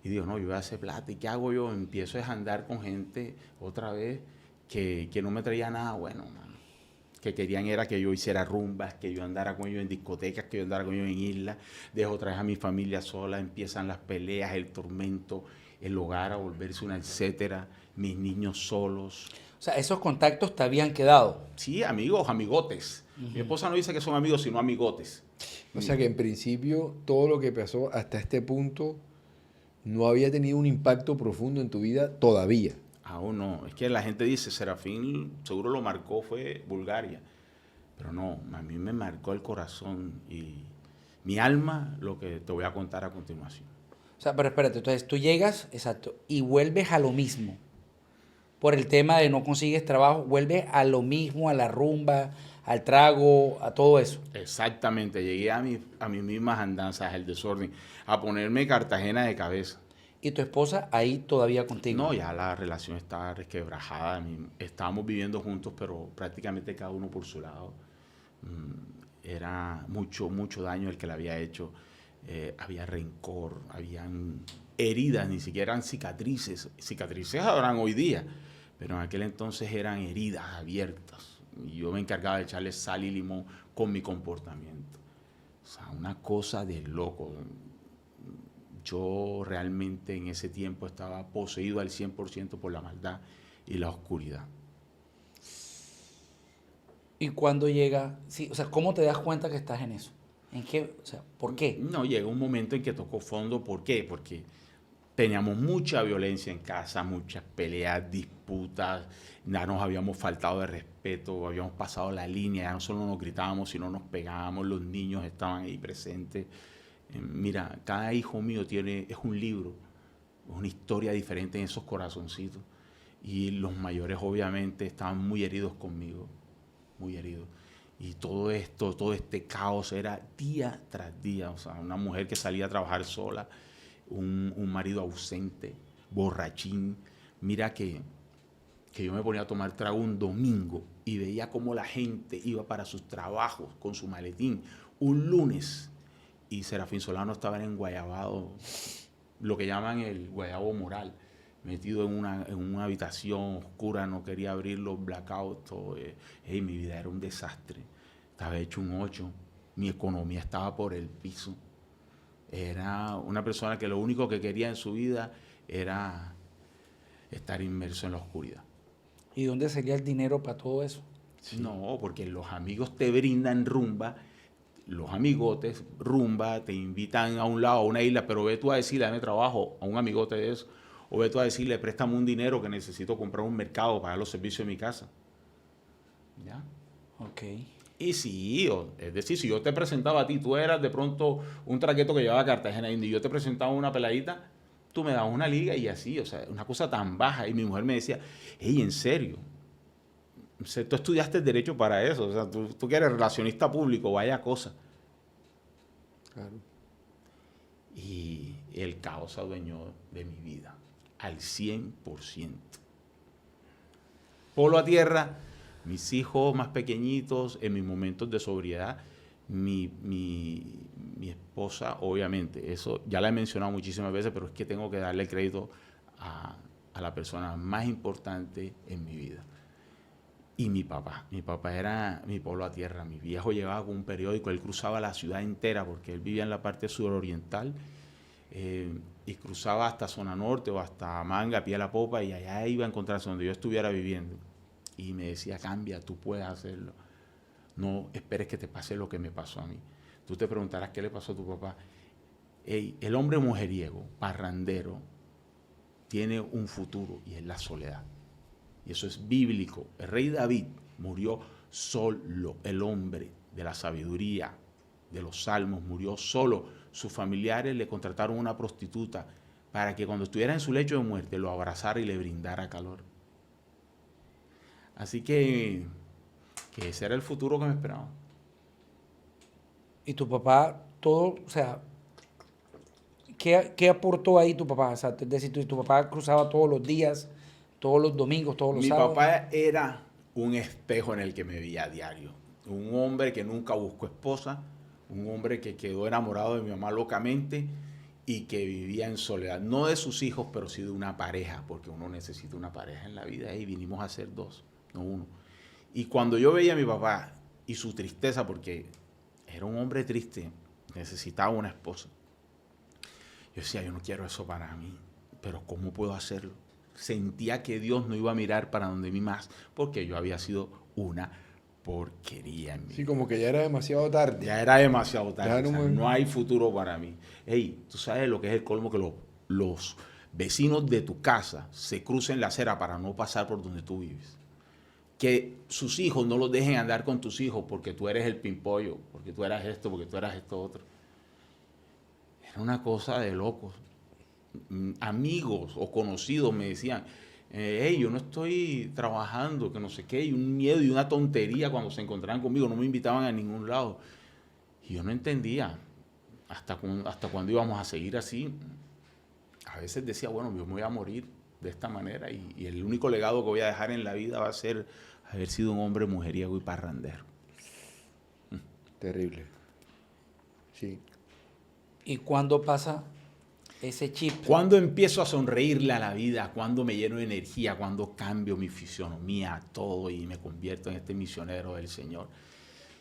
Y digo, no, yo voy a hacer plata. ¿Y qué hago yo? Empiezo a andar con gente otra vez que no me traía nada bueno, mano. Que querían era que yo hiciera rumbas, que yo andara con ellos en discotecas, que yo andara con ellos en islas. Dejo otra vez a mi familia sola, empiezan las peleas, el tormento, el hogar a volverse una etcétera, mis niños solos. O sea, esos contactos te habían quedado. Sí, amigos, amigotes. Mi esposa no dice que son amigos, sino amigotes. O sea que en principio todo lo que pasó hasta este punto no había tenido un impacto profundo en tu vida todavía. Aún no. Es que la gente dice, Serafín seguro lo marcó, fue Bulgaria. Pero no, a mí me marcó el corazón y mi alma, lo que te voy a contar a continuación. O sea, pero espérate, entonces tú llegas, exacto, y vuelves a lo mismo. Por el tema de no consigues trabajo, vuelves a lo mismo, a la rumba, al trago, a todo eso. Exactamente, llegué a mis mismas andanzas, el desorden, a ponerme Cartagena de cabeza. Y tu esposa ahí todavía contigo. No, ya la relación estaba resquebrajada, estábamos viviendo juntos, pero prácticamente cada uno por su lado. Era mucho, mucho daño el que le había hecho. Había rencor, habían heridas, ni siquiera eran cicatrices. Cicatrices habrán hoy día, pero en aquel entonces eran heridas abiertas. Y yo me encargaba de echarle sal y limón con mi comportamiento. O sea, una cosa de loco. Yo realmente en ese tiempo estaba poseído al 100% por la maldad y la oscuridad. Y cuando llega, sí, o sea, ¿cómo te das cuenta que estás en eso? ¿En qué? O sea, ¿por qué? No, llegó un momento en que tocó fondo. ¿Por qué? Porque teníamos mucha violencia en casa, muchas peleas, disputas, ya nos habíamos faltado de respeto, habíamos pasado la línea, ya no solo nos gritábamos, sino nos pegábamos, los niños estaban ahí presentes. Mira, cada hijo mío es un libro, una historia diferente en esos corazoncitos. Y los mayores obviamente estaban muy heridos conmigo, muy heridos. Y todo esto, todo este caos era día tras día. O sea, una mujer que salía a trabajar sola, un marido ausente, borrachín. Mira que yo me ponía a tomar trago un domingo y veía cómo la gente iba para sus trabajos con su maletín un lunes. Y Serafín Solano estaba en Guayabado, lo que llaman el guayabo moral, metido en una habitación oscura, no quería abrir los blackouts, todo. Mi vida era un desastre, estaba hecho un 8, mi economía estaba por el piso. Era una persona que lo único que quería en su vida era estar inmerso en la oscuridad. ¿Y dónde sería el dinero para todo eso? Sí. No, porque los amigos te brindan rumba, los amigotes, rumba, te invitan a un lado, a una isla, pero ve tú a decirle, dame trabajo a un amigote de eso, o ve tú a decirle, préstame un dinero que necesito comprar un mercado para pagar los servicios de mi casa. ¿Ya? Ok. Y sí, es decir, si yo te presentaba a ti, tú eras de pronto un traqueto que llevaba a Cartagena India y yo te presentaba una peladita, tú me dabas una liga y así, o sea, una cosa tan baja. Y mi mujer me decía, hey, en serio, O sea, tú estudiaste Derecho para eso. O sea, tú que eres relacionista público, vaya cosa. Claro. Y el caos se adueñó de mi vida, al 100%. Polo a tierra, mis hijos más pequeñitos, en mis momentos de sobriedad, mi esposa, obviamente, eso ya la he mencionado muchísimas veces, pero es que tengo que darle crédito a la persona más importante en mi vida. Y mi papá era mi polo a tierra. Mi viejo llegaba con un periódico, él cruzaba la ciudad entera porque él vivía en la parte suroriental y cruzaba hasta zona norte o hasta Manga, a pie de la popa, y allá iba a encontrarse donde yo estuviera viviendo. Y me decía, cambia, tú puedes hacerlo. No esperes que te pase lo que me pasó a mí. Tú te preguntarás qué le pasó a tu papá. Hey, el hombre mujeriego, parrandero, tiene un futuro y es la soledad. Y eso es bíblico. El rey David murió solo, el hombre de la sabiduría, de los salmos, murió solo. Sus familiares le contrataron una prostituta para que cuando estuviera en su lecho de muerte lo abrazara y le brindara calor. Así que ese era el futuro que me esperaba. Y tu papá, todo, o sea, ¿qué aportó ahí tu papá? O sea, es decir, tu papá cruzaba todos los días, todos los domingos, todos los sábados. Mi papá era un espejo en el que me veía a diario. Un hombre que nunca buscó esposa, un hombre que quedó enamorado de mi mamá locamente y que vivía en soledad. No de sus hijos, pero sí de una pareja, porque uno necesita una pareja en la vida y vinimos a ser dos, no uno. Y cuando yo veía a mi papá y su tristeza, porque era un hombre triste, necesitaba una esposa, yo decía, yo no quiero eso para mí, pero ¿cómo puedo hacerlo? Sentía que Dios no iba a mirar para donde mí más, porque yo había sido una porquería en mí. Sí, como que ya era demasiado tarde. Ya era demasiado tarde, Ya no hay futuro para mí. Hey, tú sabes lo que es el colmo, que los vecinos de tu casa se crucen la acera para no pasar por donde tú vives. Que sus hijos no los dejen andar con tus hijos porque tú eres el pimpollo, porque tú eras esto, porque tú eras esto otro. Era una cosa de locos. Amigos o conocidos me decían, hey, yo no estoy trabajando, que no sé qué, y un miedo y una tontería cuando se encontraban conmigo, no me invitaban a ningún lado. Y yo no entendía hasta cuándo íbamos a seguir así. A veces decía, bueno, yo me voy a morir de esta manera y el único legado que voy a dejar en la vida va a ser haber sido un hombre mujeriego y parrandero. Terrible. Sí. ¿Y cuándo pasa ese chip? ¿Cuándo empiezo a sonreírle a la vida? ¿Cuándo me lleno de energía? ¿Cuándo cambio mi fisionomía, todo y me convierto en este misionero del Señor?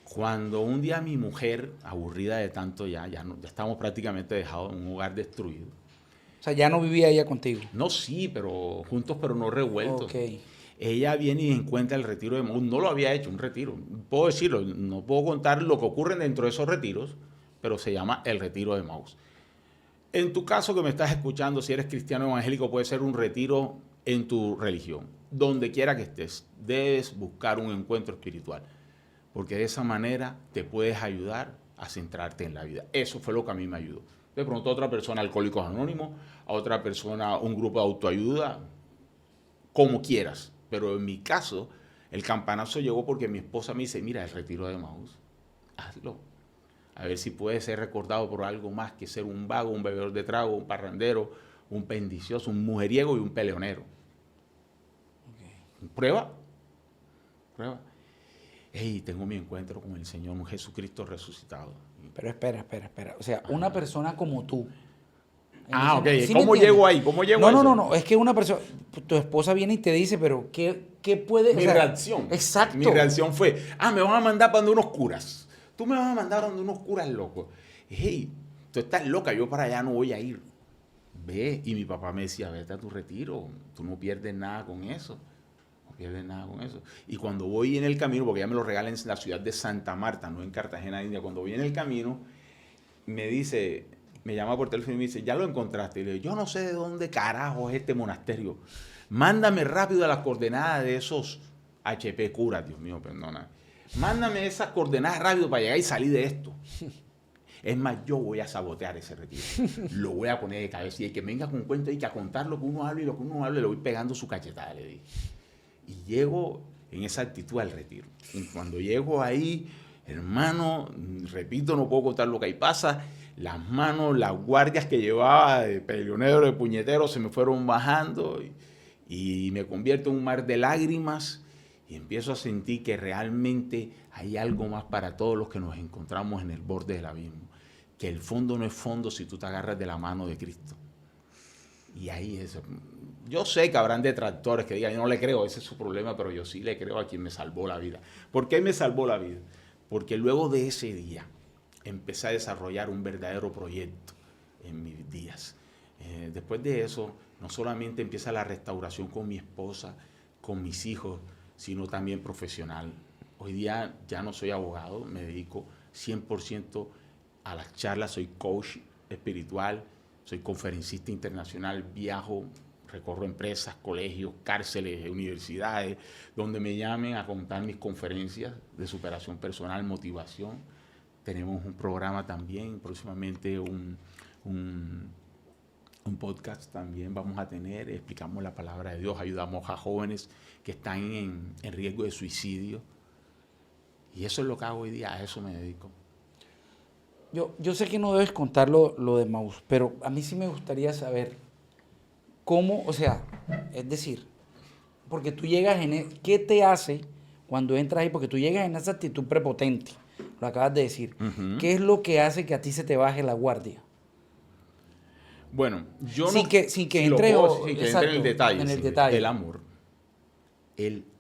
Cuando un día mi mujer, aburrida de tanto ya estábamos prácticamente dejados en un hogar destruido. O sea, ya no vivía ella contigo. No, sí, pero juntos pero no revueltos. Okay. Ella viene y encuentra el retiro de Maús. No lo había hecho, un retiro. Puedo decirlo, no puedo contar lo que ocurre dentro de esos retiros, pero se llama el retiro de Maús. En tu caso que me estás escuchando, si eres cristiano evangélico, puede ser un retiro en tu religión. Donde quiera que estés, debes buscar un encuentro espiritual, porque de esa manera te puedes ayudar a centrarte en la vida. Eso fue lo que a mí me ayudó. De pronto a otra persona, Alcohólicos Anónimos, a otra persona, un grupo de autoayuda, como quieras. Pero en mi caso, el campanazo llegó porque mi esposa me dice, mira, el retiro de Maús, hazlo. A ver si puede ser recordado por algo más que ser un vago, un bebedor de trago, un parrandero, un pendicioso, un mujeriego y un peleonero. Okay. Prueba. Hey, tengo mi encuentro con el Señor Jesucristo resucitado. Pero espera. O sea, una persona como tú. Ok. ¿Sí ¿Cómo llego ahí? ¿Cómo llego a eso? No. Es que una persona, tu esposa viene y te dice, pero ¿qué puede? Mi reacción. Exacto. Mi reacción fue, me van a mandar para donde unos curas. Tú me vas a mandar donde unos curas locos. Hey, tú estás loca, yo para allá no voy a ir. Ve. Y mi papá me decía, vete a tu retiro, tú no pierdes nada con eso. Y cuando voy en el camino, porque ya me lo regalan en la ciudad de Santa Marta, no en Cartagena, India, cuando voy en el camino, me llama por teléfono y me dice, ya lo encontraste. Y le digo, yo no sé de dónde carajo es este monasterio. Mándame rápido a las coordenadas de esos HP curas, Dios mío, perdona. Mándame esas coordenadas rápido para llegar y salir de esto. Es más, yo voy a sabotear ese retiro. Lo voy a poner de cabeza y el que venga con un cuento y que a contar lo que uno habla y lo que uno habla le voy pegando su cachetada, le dije. Y llego en esa actitud al retiro. Y cuando llego ahí, hermano, repito, no puedo contar lo que ahí pasa, las manos, las guardias que llevaba de peleonero, de puñetero, se me fueron bajando y me convierto en un mar de lágrimas y empiezo a sentir que realmente hay algo más para todos los que nos encontramos en el borde del abismo, que el fondo no es fondo si tú te agarras de la mano de Cristo. Y ahí es. Yo sé que habrán detractores que digan, yo no le creo, ese es su problema, pero yo sí le creo a quien me salvó la vida. ¿Por qué me salvó la vida? Porque luego de ese día empecé a desarrollar un verdadero proyecto en mis días. Después de eso, no solamente empieza la restauración con mi esposa, con mis hijos, sino también profesional. Hoy día ya no soy abogado, me dedico 100% a las charlas, soy coach espiritual, soy conferencista internacional, viajo, recorro empresas, colegios, cárceles, universidades, donde me llamen a contar mis conferencias de superación personal, motivación. Tenemos un programa también, próximamente un podcast también vamos a tener, explicamos la palabra de Dios, ayudamos a jóvenes que están en riesgo de suicidio. Y eso es lo que hago hoy día, a eso me dedico. Yo sé que no debes contar lo de Maús, pero a mí sí me gustaría saber cómo, o sea, es decir, porque tú llegas ¿qué te hace cuando entras ahí? Porque tú llegas en esa actitud prepotente, lo acabas de decir. Uh-huh. ¿Qué es lo que hace que a ti se te baje la guardia? Bueno, yo sin no... que entre en el detalle. En el detalle. El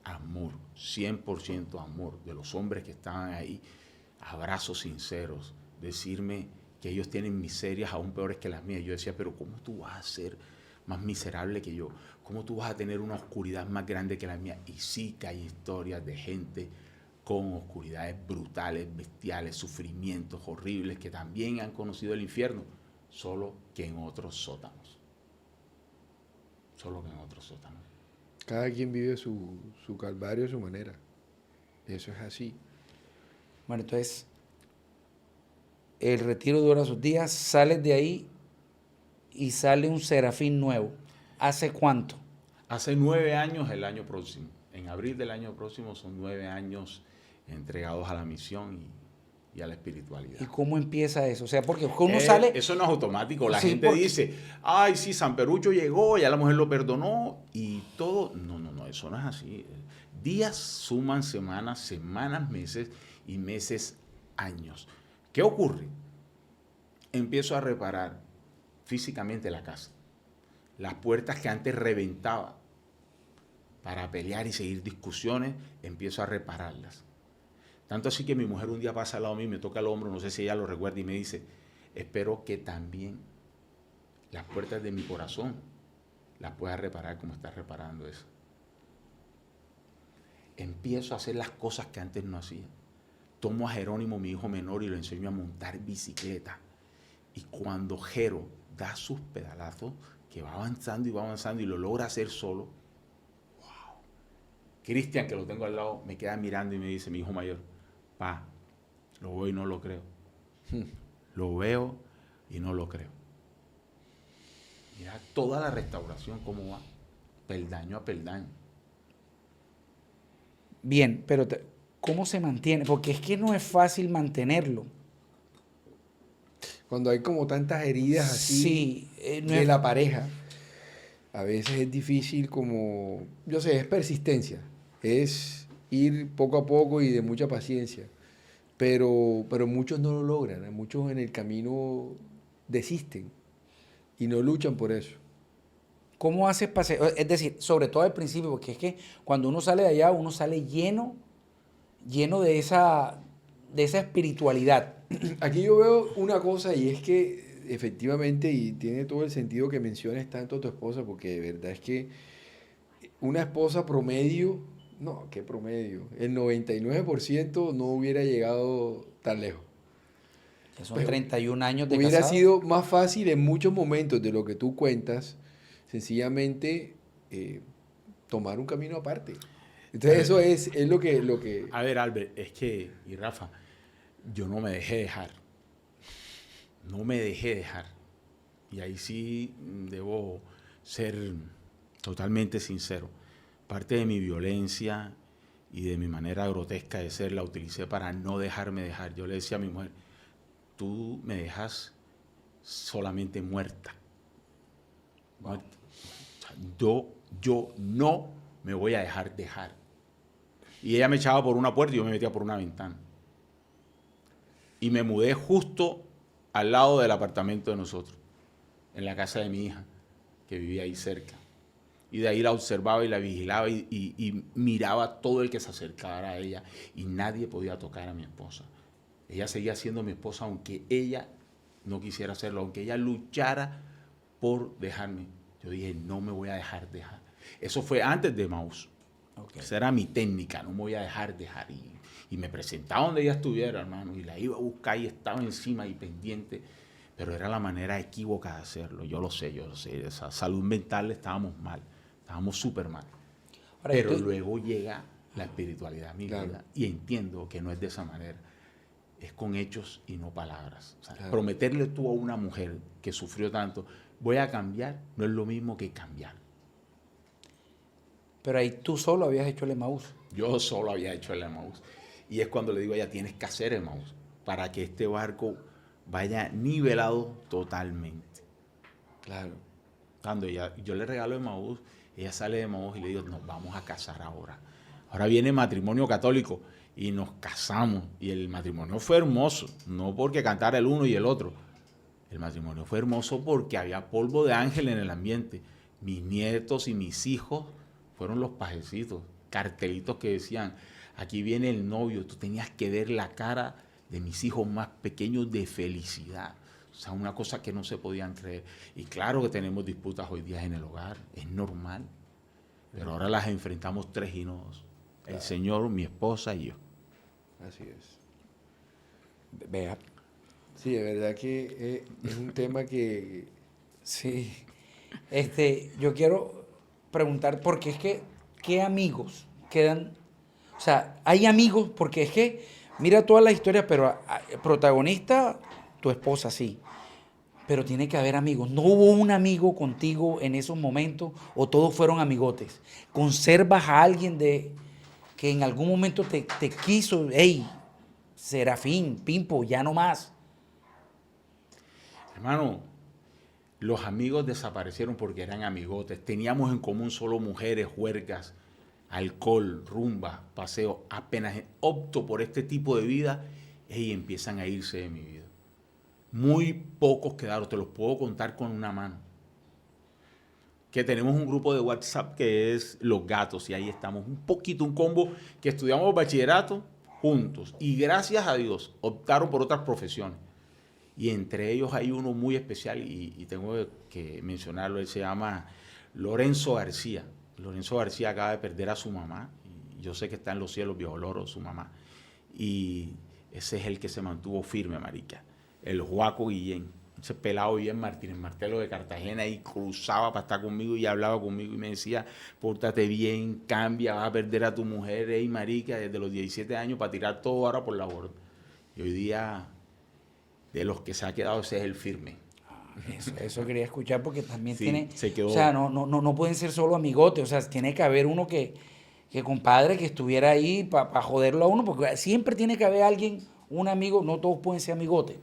amor, 100% amor de los hombres que estaban ahí, abrazos sinceros, decirme que ellos tienen miserias aún peores que las mías. Yo decía, pero ¿cómo tú vas a ser más miserable que yo? ¿Cómo tú vas a tener una oscuridad más grande que la mía? Y sí que hay historias de gente con oscuridades brutales, bestiales, sufrimientos horribles, que también han conocido el infierno, solo que en otros sótanos. Solo que en otros sótanos. Cada quien vive su calvario a su manera. Eso es así. Bueno, entonces, el retiro dura sus días, sales de ahí y sale un serafín nuevo. ¿Hace cuánto? Hace 9 años el año próximo. En abril del año próximo son 9 años entregados a la misión y a la espiritualidad. ¿Y cómo empieza eso? O sea, porque uno sale... Eso no es automático. La Sí, gente porque... dice, ay, sí, San Perucho llegó, ya la mujer lo perdonó y todo. No, eso no es así. Días suman semanas, semanas, meses y meses, años. ¿Qué ocurre? Empiezo a reparar físicamente la casa. Las puertas que antes reventaba para pelear y seguir discusiones, empiezo a repararlas. Tanto así que mi mujer un día pasa al lado mío y me toca el hombro, no sé si ella lo recuerda, y me dice, espero que también las puertas de mi corazón las puedas reparar como estás reparando eso. Empiezo a hacer las cosas que antes no hacía. Tomo a Jerónimo, mi hijo menor, y lo enseño a montar bicicleta. Y cuando Jero da sus pedalazos, que va avanzando y lo logra hacer solo, wow. Cristian, que lo tengo al lado, me queda mirando y me dice, mi hijo mayor, pa, lo veo y no lo creo. Lo veo y no lo creo. Mira toda la restauración cómo va, peldaño a peldaño. Bien, pero ¿cómo se mantiene? Porque es que no es fácil mantenerlo. Cuando hay como tantas heridas así sí, de la pareja, a veces es difícil como, yo sé, es persistencia, es ir poco a poco y de mucha paciencia, pero muchos no lo logran, muchos en el camino desisten y no luchan por eso. ¿Cómo haces para hacer? Es decir, sobre todo al principio, porque es que cuando uno sale de allá, uno sale lleno de esa espiritualidad. Aquí yo veo una cosa y es que efectivamente, y tiene todo el sentido que menciones tanto a tu esposa, porque de verdad es que una esposa promedio, no, ¿qué promedio? El 99% no hubiera llegado tan lejos. Que son 31 años de hubiera casado. sido más fácil en muchos momentos de lo que tú cuentas, sencillamente tomar un camino aparte. Entonces eso es lo que... A ver, Albert, y Rafa, yo no me dejé dejar. No me dejé dejar. Y ahí sí debo ser totalmente sincero. Parte de mi violencia y de mi manera grotesca de ser la utilicé para no dejarme dejar. Yo le decía a mi mujer, tú me dejas solamente muerta. Muerta. O sea, yo no me voy a dejar dejar. Y ella me echaba por una puerta y yo me metía por una ventana. Y me mudé justo al lado del apartamento de nosotros, en la casa de mi hija, que vivía ahí cerca. Y de ahí la observaba y la vigilaba y miraba a todo el que se acercara a ella. Y nadie podía tocar a mi esposa. Ella seguía siendo mi esposa aunque ella no quisiera hacerlo, aunque ella luchara por dejarme. Yo dije, no me voy a dejar dejar. Eso fue antes de Emaús. Okay. Esa era mi técnica, no me voy a dejar dejar. Y me presentaba donde ella estuviera, hermano, y la iba a buscar y estaba encima y pendiente. Pero era la manera equívoca de hacerlo. Yo lo sé. Esa salud mental estábamos mal. Estábamos súper mal. Ahora, pero luego llega la espiritualidad a mi vida y entiendo que no es de esa manera. Es con hechos y no palabras. O sea, prometerle tú a una mujer que sufrió tanto, voy a cambiar, no es lo mismo que cambiar. Pero ahí tú solo habías hecho el Emaús. Yo solo había hecho el Emaús. Y es cuando le digo a ella, tienes que hacer Emaús para que este barco vaya nivelado totalmente. Claro. Cuando yo le regalo Emaús, ella sale de Emaús y le digo, nos vamos a casar ahora. Ahora viene matrimonio católico y nos casamos. Y el matrimonio fue hermoso, no porque cantara el uno y el otro. El matrimonio fue hermoso porque había polvo de ángel en el ambiente. Mis nietos y mis hijos fueron los pajecitos, cartelitos que decían, aquí viene el novio. Tú tenías que ver la cara de mis hijos más pequeños de felicidad. O sea, una cosa que no se podían creer. Y claro que tenemos disputas hoy día en el hogar, es normal. Pero ahora las enfrentamos 3 y no 2. El Señor, mi esposa y yo. Así es. Vea. Sí, de verdad que es un tema que... Sí. Yo quiero preguntar, porque es que, ¿qué amigos quedan? O sea, hay amigos, porque es que, mira toda la historia, pero protagonista, tu esposa, sí. Pero tiene que haber amigos. ¿No hubo un amigo contigo en esos momentos o todos fueron amigotes? ¿Conservas a alguien que en algún momento te quiso, hey, Serafín, Pimpo, ya no más? Hermano, los amigos desaparecieron porque eran amigotes. Teníamos en común solo mujeres, juergas, alcohol, rumba, paseo. Apenas opto por este tipo de vida, y empiezan a irse de mi vida. Muy pocos quedaron, te los puedo contar con una mano. Que tenemos un grupo de WhatsApp que es Los Gatos, y ahí estamos un combo que estudiamos bachillerato juntos. Y gracias a Dios optaron por otras profesiones. Y entre ellos hay uno muy especial, y tengo que mencionarlo, él se llama Lorenzo García. Lorenzo García acaba de perder a su mamá, y yo sé que está en los cielos, viejo Loro, su mamá. Y ese es el que se mantuvo firme, marica. El Juaco Guillén, ese pelado Guillén Martínez Martelo de Cartagena, y cruzaba para estar conmigo y hablaba conmigo y me decía, pórtate bien, cambia, vas a perder a tu mujer, ey marica, desde los 17 años para tirar todo ahora por la borda. Y hoy día, de los que se ha quedado, ese es el firme. Eso quería escuchar porque también sí, tiene, se quedó. O sea, no pueden ser solo amigotes, o sea, tiene que haber uno que compadre, que estuviera ahí para joderlo a uno, porque siempre tiene que haber alguien, un amigo, no todos pueden ser amigotes.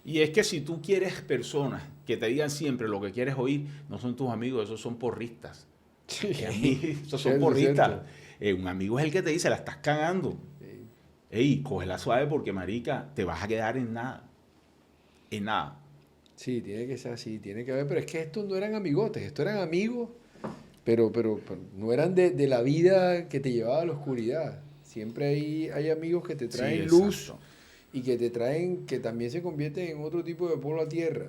Y es que si tú quieres personas que te digan siempre lo que quieres oír, no son tus amigos, esos son porristas. Sí. Esos son porristas. Un amigo es el que te dice, la estás cagando. Sí. Ey, cógela suave porque, marica, te vas a quedar en nada. En nada. Sí, tiene que ser así, tiene que haber, pero es que estos no eran amigotes, estos eran amigos, pero no eran de la vida que te llevaba a la oscuridad. Siempre hay amigos que te traen luz. Y que te traen, que también se convierten en otro tipo de pueblo a tierra.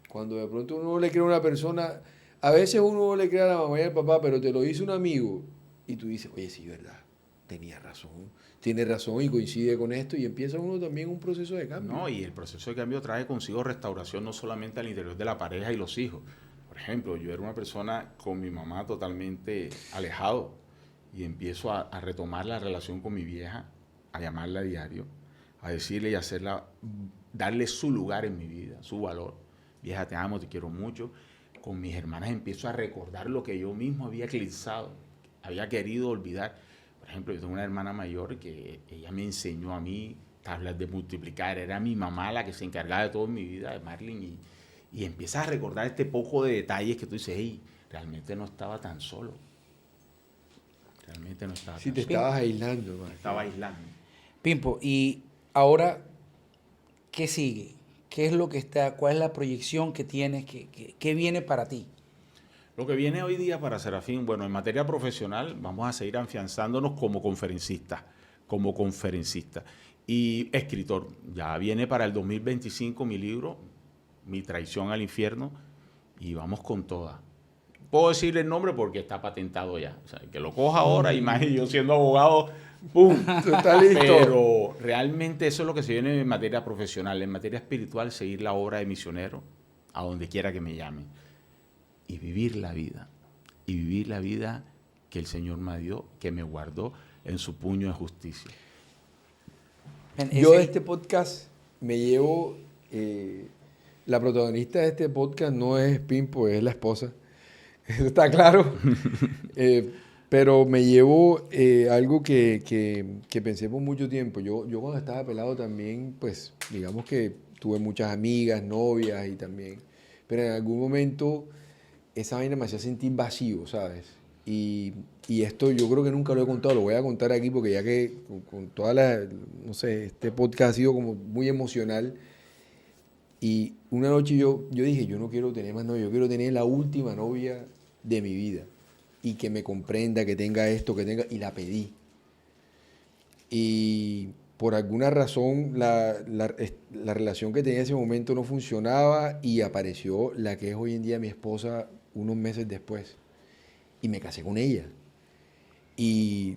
Cuando de pronto uno le cree a una persona, a veces uno le cree a la mamá y al papá, pero te lo dice un amigo, y tú dices, oye, sí, verdad, tenía razón, tiene razón y coincide con esto, y empieza uno también un proceso de cambio. No, y el proceso de cambio trae consigo restauración no solamente al interior de la pareja y los hijos. Por ejemplo, yo era una persona con mi mamá totalmente alejado, y empiezo a retomar la relación con mi vieja, a llamarla a diario, a decirle y hacerla, darle su lugar en mi vida, su valor. Vieja, te amo, te quiero mucho. Con mis hermanas empiezo a recordar lo que yo mismo había eclipsado, había querido olvidar. Por ejemplo, yo tengo una hermana mayor que ella me enseñó a mí tablas de multiplicar. Era mi mamá la que se encargaba de todo en mi vida, de Marlene, y empiezas a recordar este poco de detalles que tú dices, hey, realmente no estaba tan solo. Realmente no estaba Sí, tan te solo. estabas aislando. Me estaba aislando. Pimpo, y ahora, ¿qué sigue? ¿Qué es lo que está, cuál es la proyección que tienes? ¿Qué viene para ti? Lo que viene hoy día para Serafín, bueno, en materia profesional vamos a seguir afianzándonos como conferencista y escritor. Ya viene para el 2025 mi libro, Mi traición al infierno, y vamos con toda. Puedo decirle el nombre porque está patentado ya. O sea, que lo coja ahora, imagínate yo siendo abogado, ¡pum! Está listo. Pero realmente eso es lo que se viene en materia profesional. En materia espiritual, seguir la obra de misionero a donde quiera que me llamen. Y vivir la vida. Y vivir la vida que el Señor me dio, que me guardó en su puño de justicia. Yo de este podcast me llevo, la protagonista de este podcast no es Pimpo, es la esposa. Eso está claro. Pero me llevo algo que pensé por mucho tiempo. Yo cuando estaba pelado también, pues digamos que tuve muchas amigas, novias y también. Pero en algún momento esa vaina me hacía sentir vacío, ¿sabes? Y esto yo creo que nunca lo he contado, lo voy a contar aquí porque ya que con toda la, no sé, este podcast ha sido como muy emocional. Y una noche yo dije, yo no quiero tener más novia, yo quiero tener la última novia de mi vida. Y que me comprenda, que tenga esto, que tenga... Y la pedí. Y por alguna razón la relación que tenía en ese momento no funcionaba y apareció la que es hoy en día mi esposa unos meses después. Y me casé con ella. Y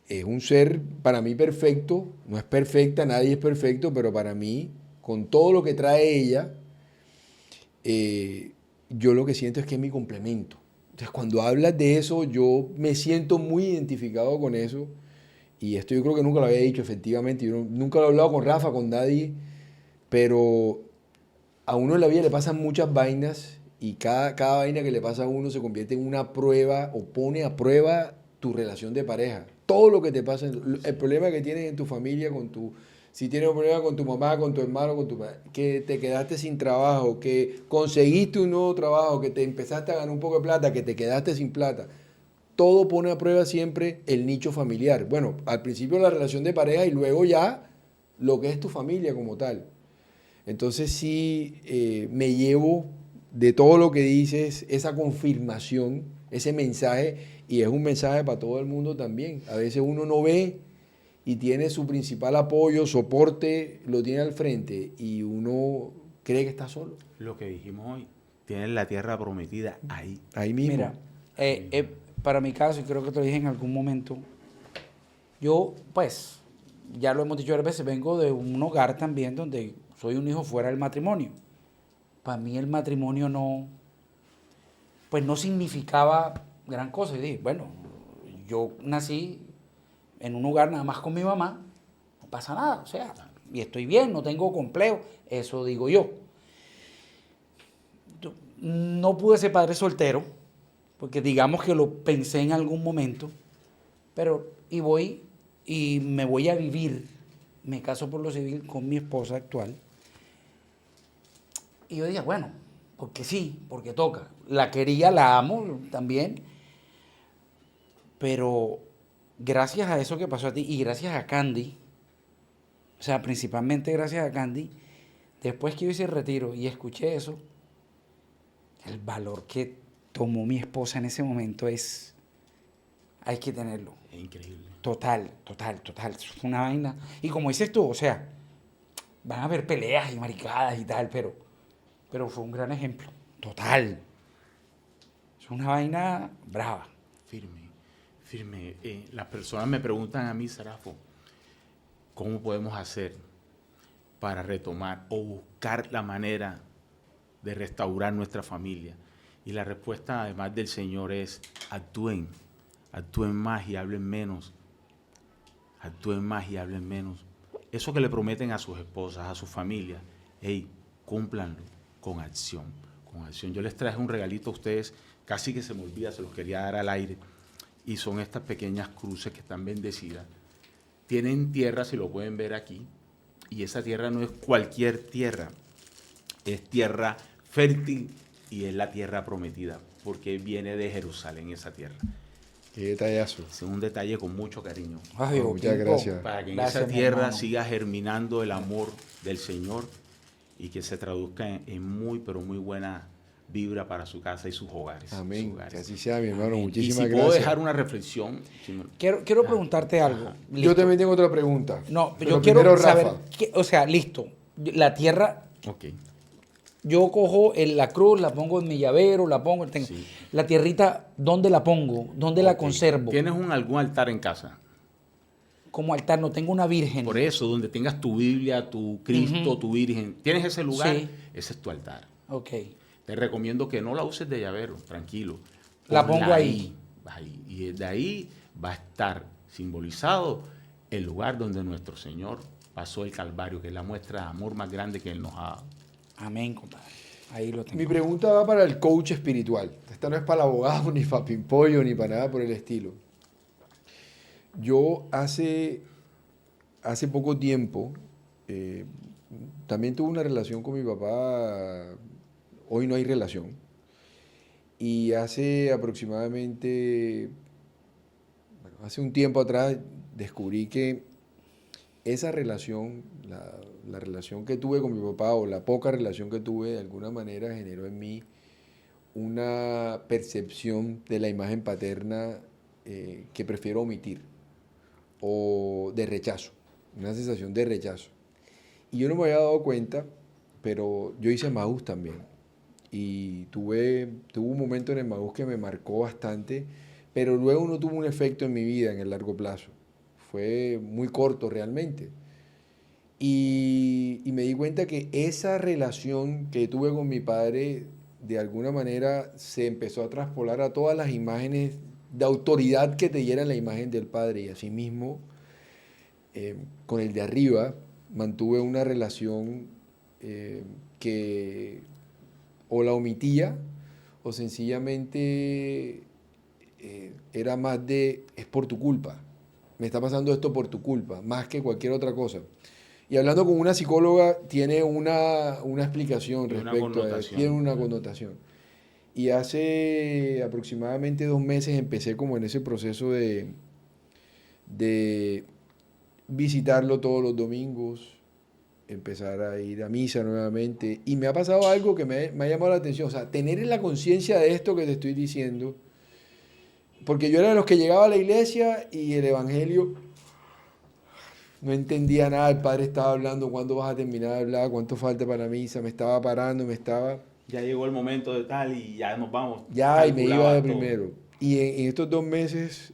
es un ser para mí perfecto, no es perfecta, nadie es perfecto, pero para mí, con todo lo que trae ella, yo lo que siento es que es mi complemento. Entonces, cuando hablas de eso, yo me siento muy identificado con eso. Y esto yo creo que nunca lo había dicho, efectivamente. Yo nunca lo he hablado con Rafa, con nadie. Pero a uno en la vida le pasan muchas vainas y cada vaina que le pasa a uno se convierte en una prueba o pone a prueba tu relación de pareja. Todo lo que te pasa, el problema que tienes en tu familia, si tienes un problema con tu mamá, con tu hermano, con tu padre, que te quedaste sin trabajo, que conseguiste un nuevo trabajo, que te empezaste a ganar un poco de plata, que te quedaste sin plata. Todo pone a prueba siempre el nicho familiar. Bueno, al principio la relación de pareja y luego ya lo que es tu familia como tal. Entonces sí me llevo de todo lo que dices esa confirmación, ese mensaje, y es un mensaje para todo el mundo también. A veces uno no ve y tiene su principal apoyo, soporte, lo tiene al frente y uno cree que está solo. Lo que dijimos hoy, tienes la tierra prometida ahí. Ahí mismo. Mira, para mi caso, y creo que te lo dije en algún momento, yo, pues, ya lo hemos dicho varias veces, vengo de un hogar también donde soy un hijo fuera del matrimonio. Para mí el matrimonio no, pues no significaba gran cosa. Y dije, bueno, yo nací en un hogar nada más con mi mamá, no pasa nada, o sea, y estoy bien, no tengo complejo, eso digo yo. No pude ser padre soltero, porque digamos que lo pensé en algún momento, pero y voy y me voy a vivir, me caso por lo civil con mi esposa actual. Y yo dije, bueno, porque sí, porque toca. La quería, la amo también, pero gracias a eso que pasó a ti y gracias a Candy, o sea, principalmente gracias a Candy, después que yo hice el retiro y escuché eso, el valor que tomó mi esposa en ese momento hay que tenerlo. Es increíble. Total. Es una vaina. Y como dices tú, o sea, van a haber peleas y maricadas y tal, pero fue un gran ejemplo. Total. Es una vaina brava. Firme. Las personas me preguntan a mí, Sarafo, ¿cómo podemos hacer para retomar o buscar la manera de restaurar nuestra familia? Y la respuesta, además del Señor, es actúen más y hablen menos. Actúen más y hablen menos. Eso que le prometen a sus esposas, a sus familias, cúmplanlo con acción. Yo les traje un regalito a ustedes, casi que se me olvida, se los quería dar al aire. y son estas pequeñas cruces que están bendecidas. Tienen tierra, si lo pueden ver aquí, y esa tierra no es cualquier tierra, es tierra fértil y es la tierra prometida, porque viene de Jerusalén esa tierra. Qué detallazo. Es un detalle con mucho cariño. Ay, Muchas Pipo. gracias. Para que en Gracias, esa mi tierra hermano. siga germinando el amor del Señor y que se traduzca en muy, pero muy buena vibra para su casa y sus hogares. Amén. sus hogares. Que así sea, mi hermano. Amén. Y Muchísimas si gracias. puedo dejar una reflexión. Quiero preguntarte algo. Yo Listo. también tengo otra pregunta. No, Pero yo quiero primero, saber, Rafa. o sea, listo. La tierra, Ok. yo cojo la cruz, la pongo en mi llavero, la pongo, Sí. la tierrita, ¿dónde la pongo? ¿Dónde la Ok. conservo? ¿Tienes algún altar en casa? Como altar, no tengo una virgen. Por eso, donde tengas tu Biblia, tu Cristo, Ujú. tu Virgen. ¿Tienes ese lugar? Sí. Ese es tu altar. Ok. Te recomiendo que no la uses de llavero, tranquilo. La Ponla pongo ahí. ahí. Y de ahí va a estar simbolizado el lugar donde nuestro Señor pasó el Calvario, que es la muestra de amor más grande que Él nos ha dado. Amén, compadre. Ahí lo tengo. Mi pregunta va para el coach espiritual. Esta no es para el abogado, ni para Pimpollo, ni para nada por el estilo. Yo hace poco tiempo también tuve una relación con mi papá. Hoy no hay relación. Y hace aproximadamente, bueno, hace un tiempo atrás, descubrí que esa relación, la relación que tuve con mi papá o la poca relación que tuve, de alguna manera generó en mí una percepción de la imagen paterna que prefiero omitir, o de rechazo, una sensación de rechazo. Y yo no me había dado cuenta, pero yo hice Emaús también. Y tuve un momento en Emaús que me marcó bastante, pero luego no tuvo un efecto en mi vida en el largo plazo. Fue muy corto realmente. Y me di cuenta que esa relación que tuve con mi padre, de alguna manera, se empezó a traspolar a todas las imágenes de autoridad que te diera la imagen del padre. Y asimismo, con el de arriba, mantuve una relación que o la omitía o sencillamente era más de, es por tu culpa, me está pasando esto por tu culpa, más que cualquier otra cosa. Y hablando con una psicóloga, tiene una explicación Tiene una respecto a eso, connotación. tiene una connotación. Y hace aproximadamente 2 meses empecé como en ese proceso de visitarlo todos los domingos, empezar a ir a misa nuevamente. Y me ha pasado algo que me ha llamado la atención. O sea, tener en la conciencia de esto que te estoy diciendo. Porque yo era de los que llegaba a la iglesia y el evangelio no entendía nada. El padre estaba hablando, ¿cuándo vas a terminar de hablar? ¿Cuánto falta para la misa? Me estaba parando, Ya llegó el momento de tal y ya nos vamos. ya, y me iba Calculaba de todo. primero. Y en estos 2 meses,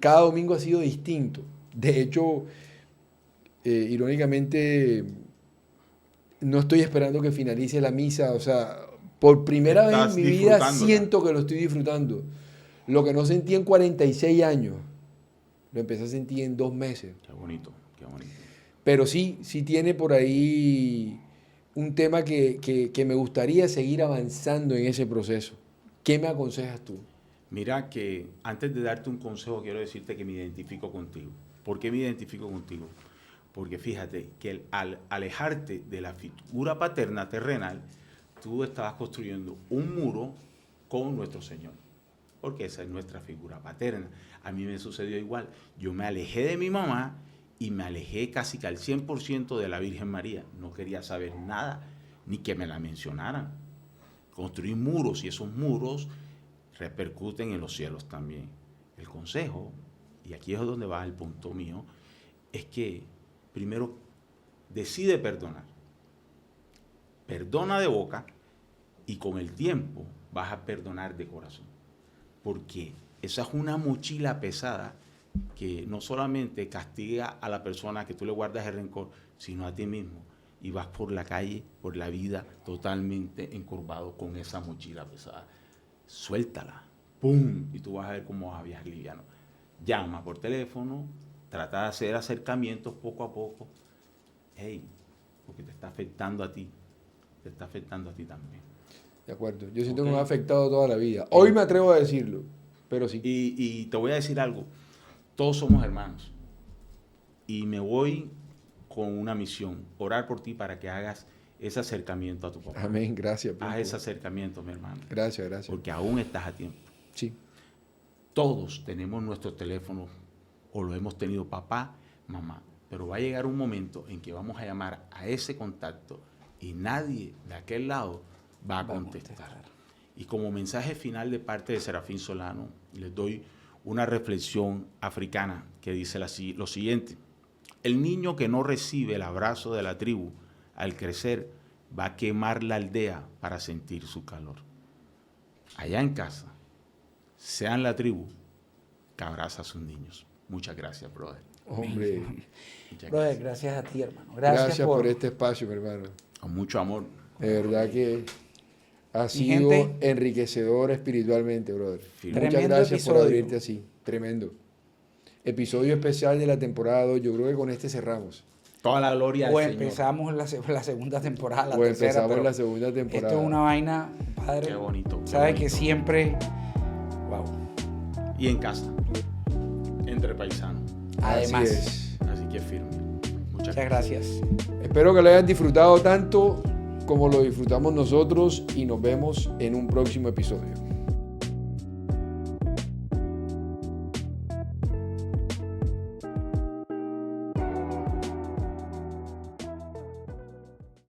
cada domingo ha sido distinto. De hecho, irónicamente, no estoy esperando que finalice la misa. O sea, por primera vez en Estás mi vida disfrutándola. siento que lo estoy disfrutando. Lo que no sentí en 46 años, lo empecé a sentir en 2 meses. Qué bonito, qué bonito. Pero sí tiene por ahí un tema que me gustaría seguir avanzando en ese proceso. ¿Qué me aconsejas tú? Mira que antes de darte un consejo, quiero decirte que me identifico contigo. ¿Por qué me identifico contigo? Porque fíjate que al alejarte de la figura paterna terrenal, tú estabas construyendo un muro con nuestro Señor. Porque esa es nuestra figura paterna. A mí me sucedió igual. Yo me alejé de mi mamá y me alejé casi que al 100% de la Virgen María. No quería saber nada, ni que me la mencionaran. Construí muros y esos muros repercuten en los cielos también. El consejo, y aquí es donde va el punto mío, es que primero decide perdonar. Perdona de boca y con el tiempo vas a perdonar de corazón. Porque esa es una mochila pesada que no solamente castiga a la persona que tú le guardas el rencor, sino a ti mismo. Y vas por la calle, por la vida, totalmente encorvado con esa mochila pesada. Suéltala, ¡pum! Y tú vas a ver cómo vas a viajar liviano. Llama por teléfono, trata de hacer acercamientos poco a poco. Hey, porque te está afectando a ti, te está afectando a ti también. De acuerdo. Yo siento que Ok. me ha afectado toda la vida. Hoy me atrevo a decirlo. Pero sí. Y te voy a decir algo, todos somos hermanos. Y me voy con una misión, orar por ti para que hagas ese acercamiento a tu papá. Amén, gracias. Haz ese acercamiento, mi hermano. Gracias. Porque aún estás a tiempo. Sí. Todos tenemos nuestro teléfono o lo hemos tenido papá, mamá. Pero va a llegar un momento en que vamos a llamar a ese contacto y nadie de aquel lado va a contestar. Y como mensaje final de parte de Serafín Solano, les doy una reflexión africana que dice lo siguiente. El niño que no recibe el abrazo de la tribu al crecer va a quemar la aldea para sentir su calor. Allá en casa, sean la tribu que abraza a sus niños. Muchas gracias, brother. Hombre, Brother, gracias a ti, hermano. gracias por este espacio, mi hermano. Con mucho amor. De verdad que ha sido gente, enriquecedor espiritualmente, brother. Tremendo Muchas gracias episodio. por abrirte así. Tremendo. Episodio especial de la temporada 2. Yo creo que con este cerramos. Toda la gloria al O Señor. empezamos la segunda temporada, la O tercera. empezamos pero la segunda temporada. Esto es una vaina, padre. Qué bonito. qué Sabes bonito. que siempre. Wow. Y en casa, entre paisanos. Además. Así es. Así que firme. Muchas gracias. Espero que lo hayan disfrutado tanto como lo disfrutamos nosotros y nos vemos en un próximo episodio.